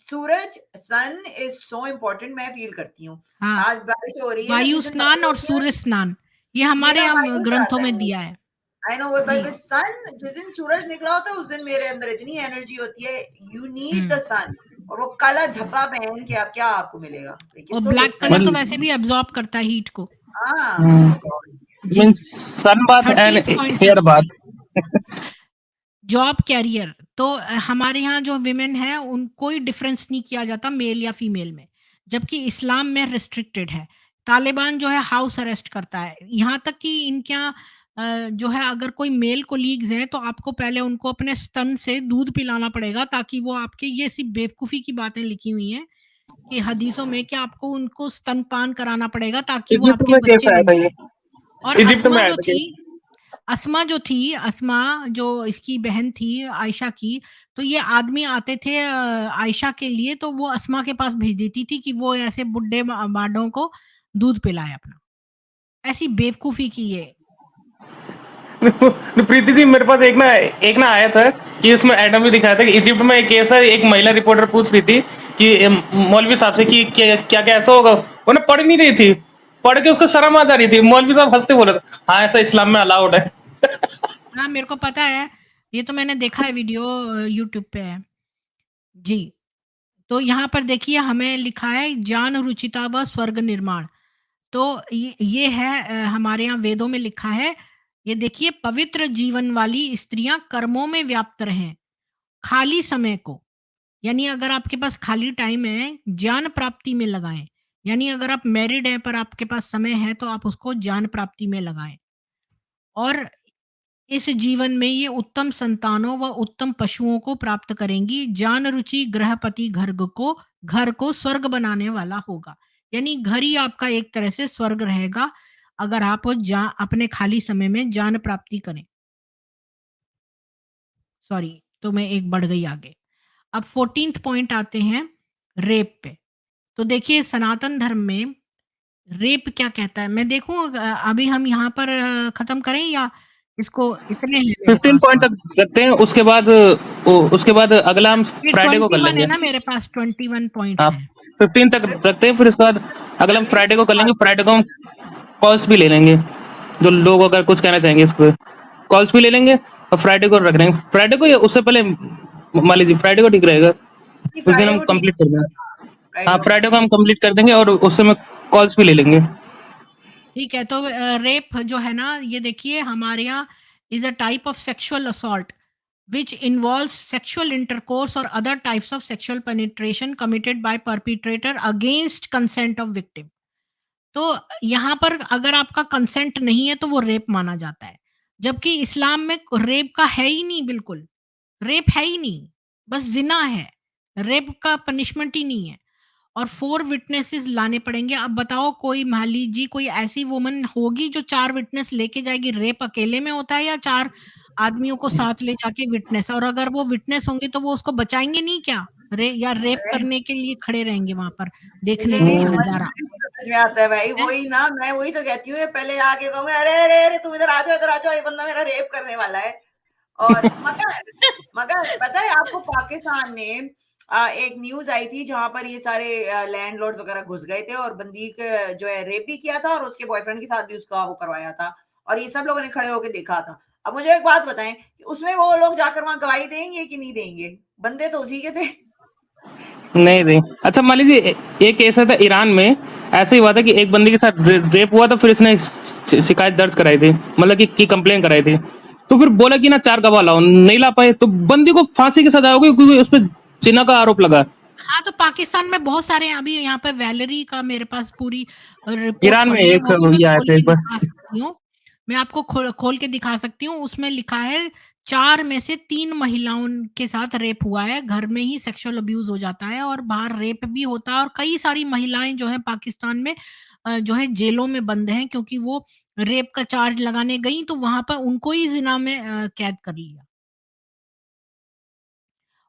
सूरज, सन इज़ सो इम्पोर्टेंट, मैं फ़ील करती हूँ। हाँ, आज बारिश हो रही है, मैं वायु जिस दिन स्नान बारिश और होती है सूर्य स्नान, ये हमारे मेरा यहाँ माइंड ग्रंथों जाता में है। दिया है। आई नो, बट जी। द सन, जिस दिन सूरज निकला होता है उस दिन मेरे अंदर इतनी एनर्जी होती है, यू नीड द हुँ, सन। और वो काला झब्बा पहन के आप क्या आपको मिलेगा, लाइक और इट्स सो ब्लैक कलर तो डिफरेंट। वैसे भी अब्ज़ॉर्ब करता है हीट को। हाँ, ओह गॉड। जी, means sun bath and 13th point था। Hair bath. जॉब कैरियर तो हमारे यहाँ जो विमेन है उन कोई डिफरेंस नहीं किया जाता मेल या फीमेल में, जबकि इस्लाम में रिस्ट्रिक्टेड है। तालिबान जो है हाउस अरेस्ट करता है, यहाँ तक कि इनके यहाँ जो है अगर कोई मेल कोलीग्स हैं तो आपको पहले उनको अपने स्तन से दूध पिलाना पड़ेगा ताकि वो आपके, ये सिर्फ बेवकूफ़ी की बातें लिखी हुई हैं कि हदीसों में कि आपको उनको स्तनपान कराना पड़ेगा ताकि वो इजिप्ट आपके में केस बच्चे आया बन था ये। जाएँ। और इजिप्ट में आया था केस। अस्मा जो इसकी बहन थी आयशा की, तो ये आदमी आते थे आयशा के लिए, तो वो अस्मा के पास भेज देती थी कि वो ऐसे बुड्ढे बाडों को दूध पिलाए अपना। ऐसी बेवकूफ़ी की ये। तो प्रीति जी मेरे पास एक ना आया था कि इसमें एडम भी दिखाया था कि इजिप्ट में एक केस है, एक महिला रिपोर्टर पूछ रही थी कि मौलवी साहब से कि क्या क्या क्या ऐसा होगा, वो ना पढ़ नहीं रही थी, पढ़ के उसको शर्म आ जा रही थी, मौलवी साहब हंसते बोले थे, हाँ ऐसा इस्लाम में अलाउड है। हाँ, मेरे को पता है, ये तो मैंने देखा है वीडियो यूट्यूब पे है। जी, तो यहाँ पर देखिए हमें लिखा है ज्ञान रुचिता व स्वर्ग निर्माण। तो ये है हमारे यहाँ वेदों में लिखा है, ये देखिए पवित्र जीवन वाली स्त्रियाँ कर्मों में व्याप्त रहें, खाली समय को, यानी अगर आपके पास खाली टाइम है, ज्ञान प्राप्ति में लगाएँ। यानी अगर आप मैरिड हैं पर आपके पास समय है तो आप उसको ज्ञान प्राप्ति में लगाएँ। और इस जीवन में ये उत्तम संतानों व उत्तम पशुओं को प्राप्त करेंगी। ज्ञान रुचि गृहपति घर को स्वर्ग बनाने वाला होगा। यानी घर ही आपका एक तरह से स्वर्ग रहेगा अगर आप अपने खाली समय में ज्ञान प्राप्ति करें। सॉरी, तो मैं एक बढ़ गई आगे। अब 14th पॉइंट आते हैं रेप पे। तो देखिए सनातन धर्म में रेप क्या कहता है? मैं देखूँ अभी हम यहाँ पर खत्म करें या इसको, इतने हैं मेरे 15 पास पॉइंट और। तक रखते हैं, उसके बाद अगला हम ये फ्राइडे को कर 21 है लेंगे। ना मेरे पास, 21 पॉइंट्स हाँ, हैं। 15 तक रखते हैं, फिर इसके बाद अगला हम जल्दी फ्राइडे से को कर लेंगे, बात फ्राइडे को करें। हम कॉल्स भी ले लेंगे, जो लोग अगर कुछ कहना चाहेंगे इस पे कॉल्स भी ले लेंगे, और फ्राइडे को रख लेंगे, फ्राइडे को या उससे पहले मान लीजिए फ्राइडे को ठीक रहेगा, कि उस दिन फ्राइडे हम को ठीक कंप्लीट कर रहेगा। देंगे। हाँ, फ्राइडे हाँ, को ठीक फ्राइडे को हम रहेगा। कंप्लीट कर देंगे और उससे में कॉल्स भी ले लेंगे। ठीक है, तो रेप जो है ना, ये देखिए हमारे यहाँ is a type of sexual assault which involves sexual intercourse or other types of sexual penetration committed by perpetrator against consent of victim। तो यहाँ पर अगर आपका कंसेंट नहीं है तो वो रेप माना जाता है। जबकि इस्लाम में रेप का है ही नहीं बिल्कुल, रेप है ही नहीं, बस ज़िना है, रेप का पनिशमेंट ही नहीं है। और 4 विटनेसेस लाने पड़ेंगे। अब बताओ कोई मान लीजिए कोई ऐसी वुमन होगी जो 4 विटनेस लेके जाएगी, रेप अकेले में होता है या 4 आदमियों को साथ ले जाके विटनेस, और अगर वो विटनेस होंगे तो वो उसको बचाएँगे नहीं क्या? या रेप अरे करने के लिए खड़े रहेंगे वहाँ पर मुझे देखने के भी लिए हम्म, नज़ारा, समझ में आता है भाई, हैं? वही ना, मैं वही तो कहती हूँ, पहले आके कहूंगे अरे अरे अरे तुम इधर आ जाओ, ये बंदा मेरा रेप करने वाला है। और मगर मगर पता है आपको, पाकिस्तान में एक न्यूज आई थी जहां पर ये सारे लैंडलॉर्ड्स वगैरह घुस गए थे और बंदी के जो है रेप भी किया था और उसके बॉयफ्रेंड के साथ भी उसका वो करवाया था, और ये सब लोगों ने खड़े होकर देखा था। अब मुझे एक बात बताएं कि उसमें वो लोग जाकर वहां गवाही देंगे कि नहीं देंगे? बंदे तो उसी के थे। नहीं नहीं। अच्छा मान लीजिए एक केस है था ईरान में, ऐसे ही हुआ था कि एक बंदी के साथ रेप हुआ था, फिर इसने शिकायत दर्ज कराई थी, मतलब कि कंप्लेन कराई थी। तो फिर बोला कि ना 4 गवाह लाओ, नहीं ला पाए, तो बंदी को फांसी की सजा हो गई क्योंकि उस पर जिना का आरोप लगा। हाँ, तो पाकिस्तान में बहुत सारे हैं, अभी यहाँ पे वैलेरी का मेरे पास पूरी रिपोर्ट ईरान में पड़ी है, एक वो भी मैं ये आया खोल था के एक बार। दिखा सकती हूँ। मैं आपको खोल के दिखा सकती हूँ, उसमें लिखा है 4 में से 3 महिलाओं के साथ रेप हुआ है, घर में ही सेक्सुअल अब्यूज़ हो जाता है और बाहर रेप भी होता है, और कई सारी महिलाएँ जो हैं पाकिस्तान में जो है जेलों में बंद हैं क्योंकि वो रेप का चार्ज लगाने गईं, तो वहाँ पर उनको ही ज़िना में कैद कर लिया।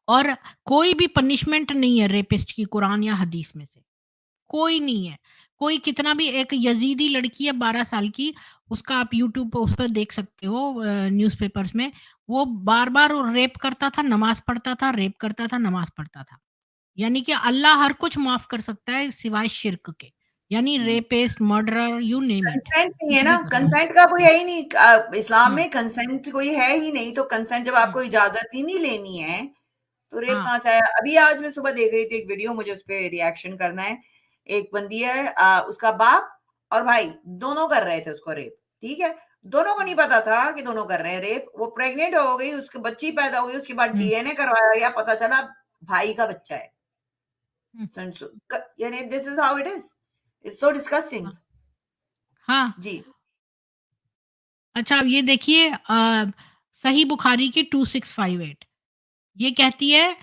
और कोई भी पनिशमेंट नहीं है रेपिस्ट की कुरान या हदीस में से। कोई नहीं है। कोई कितना भी, एक यज़ीदी लड़की है 12 साल की, उसका आप यूट्यूब पे उस पे देख सकते हो न्यूज़पेपर्स में। वो बार-बार रेप करता था, नमाज़ पढ़ता था, रेप करता था, नमाज़ पढ़ता था। यानी कि अल्लाह हर कुछ माफ़ कर सकता है सिवाय शिर्क के। यानी rapist, murderer, you name it, consent नहीं है कुछ ना, भी कर सकता कंसेंट का कोई है ही नहीं। इस्लाम है। में कंसेंट कोई है ही नहीं, तो कंसेंट जब हुँ, आपको इजाजत ही नहीं लेनी है तो रेप हाँ, कहाँ से आया? अभी आज मैं सुबह देख रही थी एक वीडियो, मुझे उस पे रिएक्शन करना है। एक बंदी है, उसका बाप और भाई दोनों कर रहे थे उसको रेप, ठीक है? दोनों को नहीं पता था कि दोनों कर रहे हैं रेप। वो प्रेग्नेंट हो गई, उसके बच्ची पैदा हुई, उसके बाद हुँ, डीएनए करवाया गया, पता चला भाई का बच्चा है। हुँ, यानी this is how it is. It's so disgusting. हाँ, हाँ। जी। अच्छा अब ये देखिए सही बुखारी की 2658, ये कहती है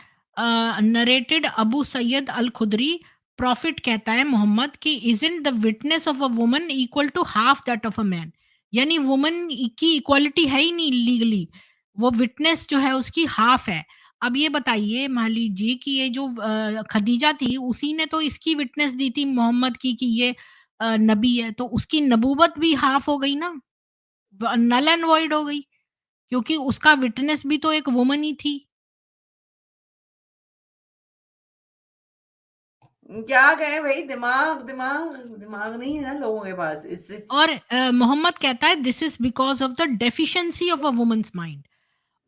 narrated Abu Sayed al Khudri, prophet कहता है मोहम्मद कि isn't the witness of a woman equal to half that of a man. यानी वुमन की इक्वालिटी है ही नहीं लीगली, वो विटनेस जो है उसकी हाफ है। अब ये बताइए मान लीजिए कि ये जो खदीजा थी उसी ने तो इसकी विटनेस दी थी मोहम्मद की कि ये नबी है, तो उसकी नबूवत भी हाफ हो गई ना, नल एंड वॉइड हो गई, क्योंकि उसका विटनेस भी तो एक वुमन ही थी। क्या कहें भाई, दिमाग दिमाग दिमाग नहीं है ना लोगों के पास। इस और मोहम्मद कहता है this is because of the deficiency of a women's mind.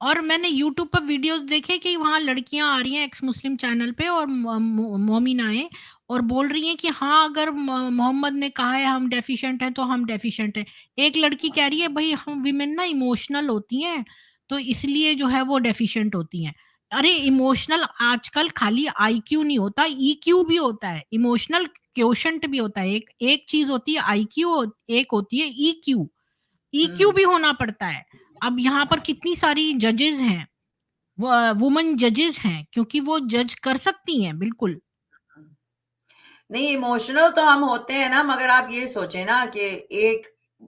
और मैंने यूट्यूब पर वीडियोस देखे कि वहाँ लड़कियां आ रही हैं एक्स मुस्लिम चैनल पे और मोमिनाएं, और बोल रही हैं कि हाँ अगर मोहम्मद ने कहा है हम डेफिशिएंट हैं तो हम डेफिशिएंट हैं। एक लड़की कह रही है भाई हम विमेन ना इमोशनल होती हैं, तो इसलिए जो है वो डेफिशिएंट होती हैं। अरे इमोशनल आजकल खाली आईक्यू नहीं होता, ईक्यू भी होता है, इमोशनल क्वोशंट भी होता है। एक एक चीज होती है आईक्यू, एक होती है ईक्यू। ईक्यू हम्म। भी होना पड़ता है। अब यहाँ पर कितनी सारी जजेस हैं, वुमन जजेस हैं क्योंकि वो जज कर सकती हैं बिल्कुल। नहीं, इमोशनल तो हम होते हैं ना, मगर आप ये सोचें ना कि एक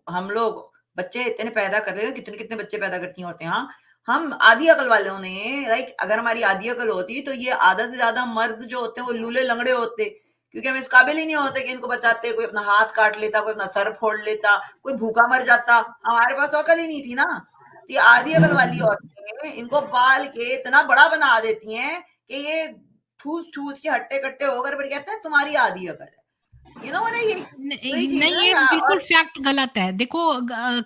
हम लोग बच्चे इतने पैदा कर रहे हैं, कितने कितने बच्चे पैदा करती होते हैं। हाँ, हम आधी अकल वालों ने, लाइक अगर हमारी आधी अकल होती तो ये आधा से ज्यादा मर्द जो होते हैं वो लूले लंगड़े होते, क्योंकि हम इस काबिल ही नहीं होते कि इनको बचाते। कोई अपना हाथ काट लेता, कोई अपना सर फोड़ लेता, कोई भूखा मर जाता। हमारे पास अकल ही नहीं थी ना। तो ये आधी अकल वाली औरतें इनको पाल के इतना बड़ा बना देती हैं कि ये ठूस ठूस के हट्टे कट्टे होकर फिर कहते हैं तुम्हारी आधी अकल है। यू नो व्हाट, ये वही चीज है नहीं, ना ये बिल्कुल और फैक्ट गलत है। देखो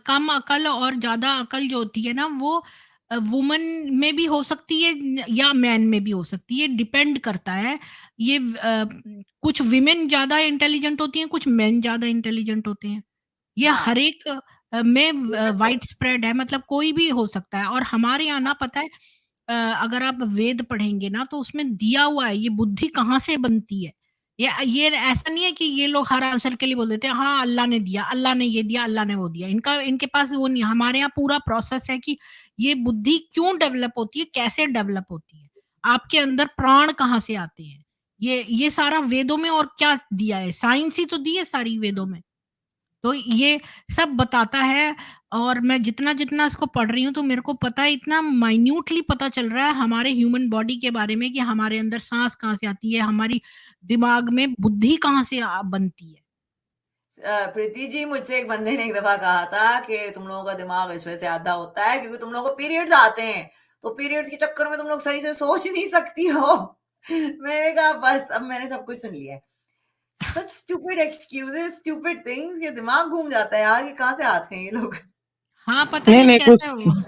कम अकल और ज़्यादा अकल जो होती है ना वो वुमन में भी हो सकती है या मैन में भी हो सकती है, डिपेंड करता है। ये कुछ विमेन ज़्यादा इंटेलिजेंट होती हैं, कुछ मेन ज़्यादा इंटेलिजेंट होते हैं। ये हाँ, हर एक में ये मैं तो वाइड स्प्रेड है, मतलब कोई भी हो सकता है। और हमारे यहाँ ना पता है अगर आप वेद पढ़ेंगे ना तो उसमें दिया हुआ है ये बुद्धि कहाँ से बनती है। ये ऐसा नहीं है कि ये लोग हर आंसर के लिए बोल देते हैं हाँ अल्लाह ने दिया, अल्लाह ने ये दिया, अल्लाह ने वो दिया। इनका इनके पास वो नहीं, हमारे यहाँ पूरा प्रोसेस है कि ये बुद्धि क्यों डेवलप होती है, कैसे डेवलप होती है, आपके अंदर प्राण कहाँ से आते हैं, ये सारा वेदों में और क्या दिया है, साइंस ही तो दी है सारी वेदों में। तो ये सब बताता है और मैं जितना-जितना इसको पढ़ रही हूँ तो मेरे को पता है, इतना माइन्यूटली पता चल रहा है हमारे ह्यूमन बॉडी के बारे में कि हमारे अंदर साँस कहाँ से आती है, हमारी दिमाग में बुद्धि कहाँ से बनती है। प्रीति जी, मुझसे एक बंदे ने एक दफा कहा था कि तुम लोगों का दिमाग इस वजह से आधा होता है क्योंकि तुम लोगों को पीरियड्स आते हैं, तो पीरियड्स के चक्कर में तुम लोग सही से सोच नहीं सकती हो। मैंने कहा बस अब मैंने सब कुछ सुन लिया है। सच स्टूपिड एक्सक्यूजेस, स्टूपिड थिंग्स, ये दिमाग घूम जाता है यार, ये कहाँ से आते हैं ये लोग। हाँ, पता नहीं नहीं नहीं, कैसे हुआ।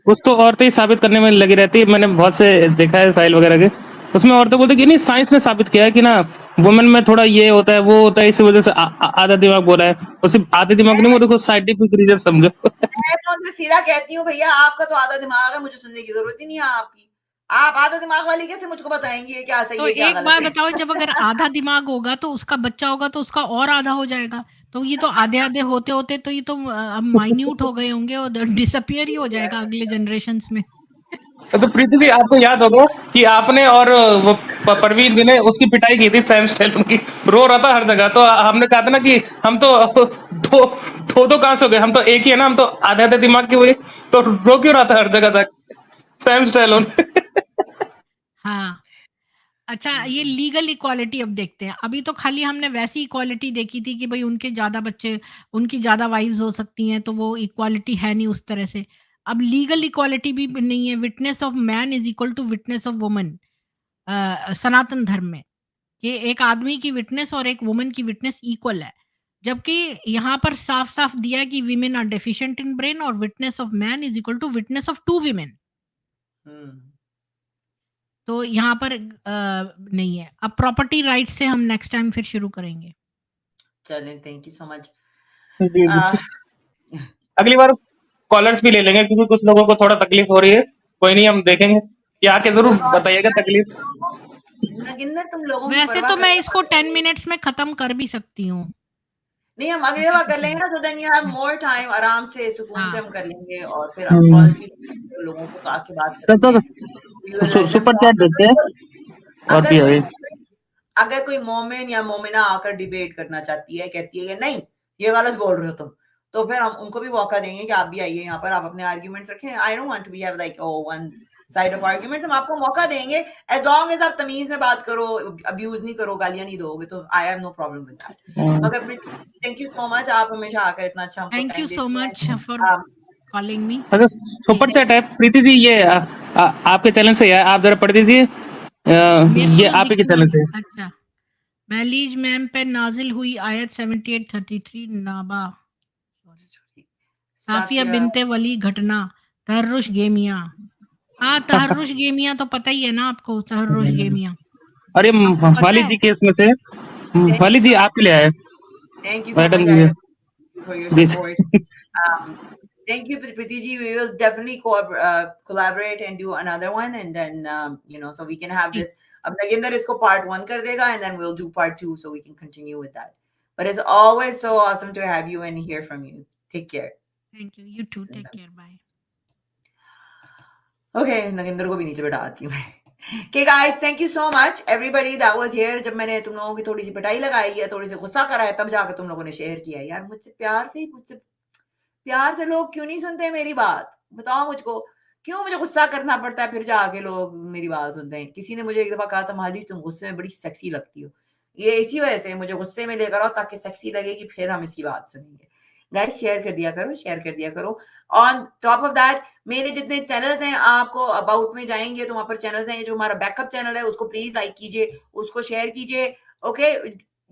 कुछ तो औरतें ही साबित करने में लगी रहती है। मैंने बहुत से देखा है साहिल वगैरह के, उसमें औरतें बोलती कि नहीं साइंस ने साबित किया है कि ना वुमेन में थोड़ा ये होता है वो होता है, इसी वजह से आधा दिमाग बोला है। और सिर्फ आधे दिमाग नहीं, वो देखो साइंटिफिक रीजन समझो। मैं तो उनसे सीधा कहती हूँ भैया आपका तो आधा दिमाग है, मुझे सुनने की जरूरत ही नहीं है आपकी। आप आधा दिमाग वाली कैसे मुझको बताएंगी क्या सही तो है क्या एक गलत बार है। बताओ, जब अगर आधा दिमाग होगा तो उसका बच्चा होगा तो उसका और आधा हो जाएगा। तो ये तो आधे-आधे होते-होते तो ये तो माइन्यूट हो गए होंगे और डिसअपीयर ही हो जाएगा अगले जनरेशंस में। तो प्रीति जी, आपको याद होगा कि आपने और वो परवीन जी ने उसकी पिटाई की थी सैम स्टेलन की, रो रहा था हर जगह। तो हमने कहा था ना कि हम तो दो कहां से हो गए, हम तो एक ही है ना, हम तो आधे आधे दिमाग के हुए। तो रो क्यों रहा था हर जगह तक सैम स्टेलन? हाँ। अच्छा, ये लीगल इक्वालिटी अब देखते हैं। अभी तो खाली हमने वैसी इक्वालिटी देखी थी कि भई उनके ज़्यादा बच्चे, उनकी ज़्यादा वाइव्स हो सकती हैं, तो वो इक्वालिटी है नहीं उस तरह से। अब लीगल इक्वालिटी भी नहीं है, witness of man is equal to witness of woman Sanatan Dharma में, कि एक आदमी की विटनेस और एक वुमन की विटनेस इक्वल है। जबकि यहाँ पर साफ-साफ दिया है कि women are deficient in brain और witness of man is equal to witness of 2 women. तो यहाँ पर नहीं है। अब प्रॉपर्टी राइट से हम नेक्स्ट टाइम फिर शुरू करेंगे। चलें, थैंक यू सो मच। जी जी, अगली बार कॉलर्स भी ले लेंगे क्योंकि कुछ लोगों को थोड़ा तकलीफ हो रही है। कोई नहीं, हम देखेंगे कि आके जरूर बताइएगा तकलीफ। नगिंदर तुम लोगों की वैसे परवाह तो मैं करने इसको वाले 10 मिनट्स में खत्म कर भी सकती हूँ। नहीं, हम अगली ऐसा दफा कर कुछ लेंगे नहीं ना, तो देन यू हैव है। मोर टाइम, आराम से सुकून से हाँ। हम कर लेंगे और फिर हम कॉल्स भी लोगों को आके बात करेंगे। We will let them super chat talk। देते हैं और अगर भी कोई है। अगर कोई मोमिन या मोमिना आकर डिबेट करना चाहती है, कहती है कि नहीं ये गलत बोल रहे हो तुम, तो फिर हम उनको भी मौका देंगे कि आप भी आइए यहाँ पर, आप अपने आर्ग्यूमेंट्स रखें। I don't want to be have like one side of arguments. हम आपको मौका देंगे एज लॉन्ग एज आप तमीज में बात करो, अब्यूज नहीं करो, गालियां नहीं दोगे, तो I have no problem with that. मगर थैंक यू सो मच, आप हमेशा आकर इतना अच्छा हमको थैंक यू टाइम सो देती मच हैं। For calling me. अच्छा, सुपर चैट है प्रीति जी, ये आपके चैनल से है, आप जरा पढ़ दीजिए। मेरे को ये तो आप ही के दिखना चैनल से नहीं। है। अच्छा, महलीज मैम पे नाजिल हुई आयत 7833 नाबा साफिया साफिया बिनते वली घटना तहर्रुश गेमिया। हाँ, तहर्रुश गेमिया तो पता ही है ना आपको, तहर्रुश गेमिया अरे आपको पता वाली है? जी के इसमें से थैंक वाली यू जी सो आपके लिए आए Thank you so much, madam I ji. appreciate for your ji support. Thank you, Priti ji. We will definitely collaborate and do another one, and then so we can have ji, this. अब Naginder इसको part 1 कर देगा, and then we'll do part 2, so we can continue with that. But it's always so awesome to have you and hear from you. Take care. Thank you. You too, take care, bye. Okay, Naginder को भी नीचे बैठा आती हूँ मैं। Okay, guys, thank you so much, everybody that was here. जब मैंने तुम लोगों की थोड़ी सी पिटाई लगाई है, थोड़ी सी गुस्सा करा है, तब जाकर तुम लोगों ने शेयर किया है। यार मुझसे प्यार से लोग क्यों नहीं सुनते मेरी बात? बताओ मुझको, क्यों मुझे गुस्सा करना पड़ता है फिर जाके लोग मेरी बात सुनते हैं? किसी ने मुझे एक दफा कहा था, माली तुम गुस्से में बड़ी सेक्सी लगती हो। ये इसी वजह से मुझे गुस्से में लेकर आओ ताकि सेक्सी लगेगी, फिर हम इसकी बात सुनेंगे। गाइस शेयर कर दिया करो। ऑन टॉप ऑफ दैट, मेरे जितने चैनल्स हैं, आपको अबाउट में जाएंगे तो वहां पर चैनल्स हैं। जो हमारा बैकअप चैनल है उसको प्लीज लाइक कीजिए, उसको शेयर कीजिए। Okay,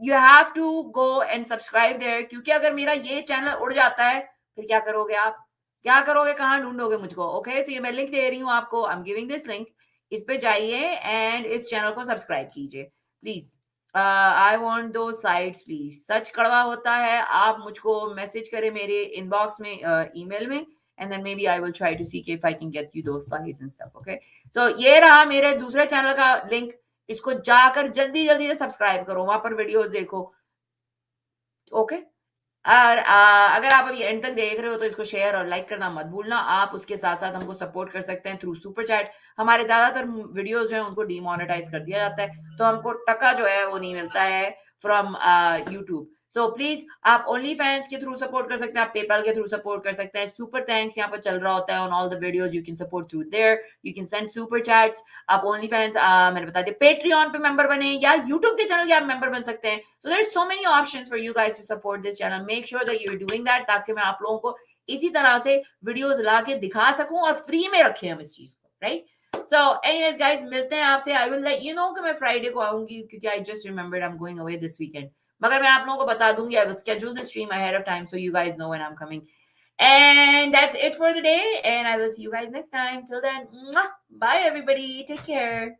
you have to go and subscribe there, क्योंकि अगर मेरा ये चैनल उड़ जाता है फिर क्या करोगे आप? क्या करोगे? कहाँ ढूंढोगे मुझको? ओके, तो ये मैं लिंक दे रही हूँ आपको, आई एम गिविंग दिस लिंक। इस पे जाइए एंड इस चैनल को सब्सक्राइब कीजिए प्लीज। आई वांट दो स्लाइड्स प्लीज। सच कड़वा होता है, आप मुझको मैसेज करें मेरे इनबॉक्स में, ईमेल में, and then maybe I will try to see if I can get you those slides and stuff. Okay, so ये रहा मेरे दूसरे चैनल का लिंक। इसको जाकर जल्दी जल्दी से सब्सक्राइब करो, वहां पर वीडियोस देखो। ओके, और अगर आप अभी एंड तक देख रहे हो तो इसको शेयर और लाइक करना मत भूलना। आप उसके साथ साथ हमको सपोर्ट कर सकते हैं थ्रू सुपर चैट। हमारे ज्यादातर वीडियोस जो है उनको डीमोनेटाइज कर दिया जाता है, तो हमको टका जो है वो नहीं मिलता है फ्रॉम यूट्यूब। सो प्लीज आप ओनली फैंस के थ्रू सपोर्ट कर सकते हैं, आप पेपल के थ्रू सपोर्ट कर सकते हैं। सुपर थैंक्स यहाँ पर चल रहा होता है on all the videos, you can support through their, you can send super chats. आप ओनली फैंस मैंने बता दिया पेट्रियन पे मेंबर बने या यूट्यूब के चैनल के आप मेंबर बन सकते हैं। So there's so many options for you guys to support this channel. Make sure that you're doing that ताकि मैं आप लोगों को इसी तरह से वीडियोस ला के दिखा सकूं और फ्री में रखें हम इस चीज को, राइट? So anyways guys, मिलते हैं आपसे। I will let you know कि मैं फ्राइडे को आऊंगी क्योंकि I just remembered I'm going away this weekend. मगर मैं आप लोगों को बता दूंगी, I will schedule the stream ahead of time so you guys know when I'm coming. And that's it for the day, and I will see you guys next time. Till then, bye everybody. Take care.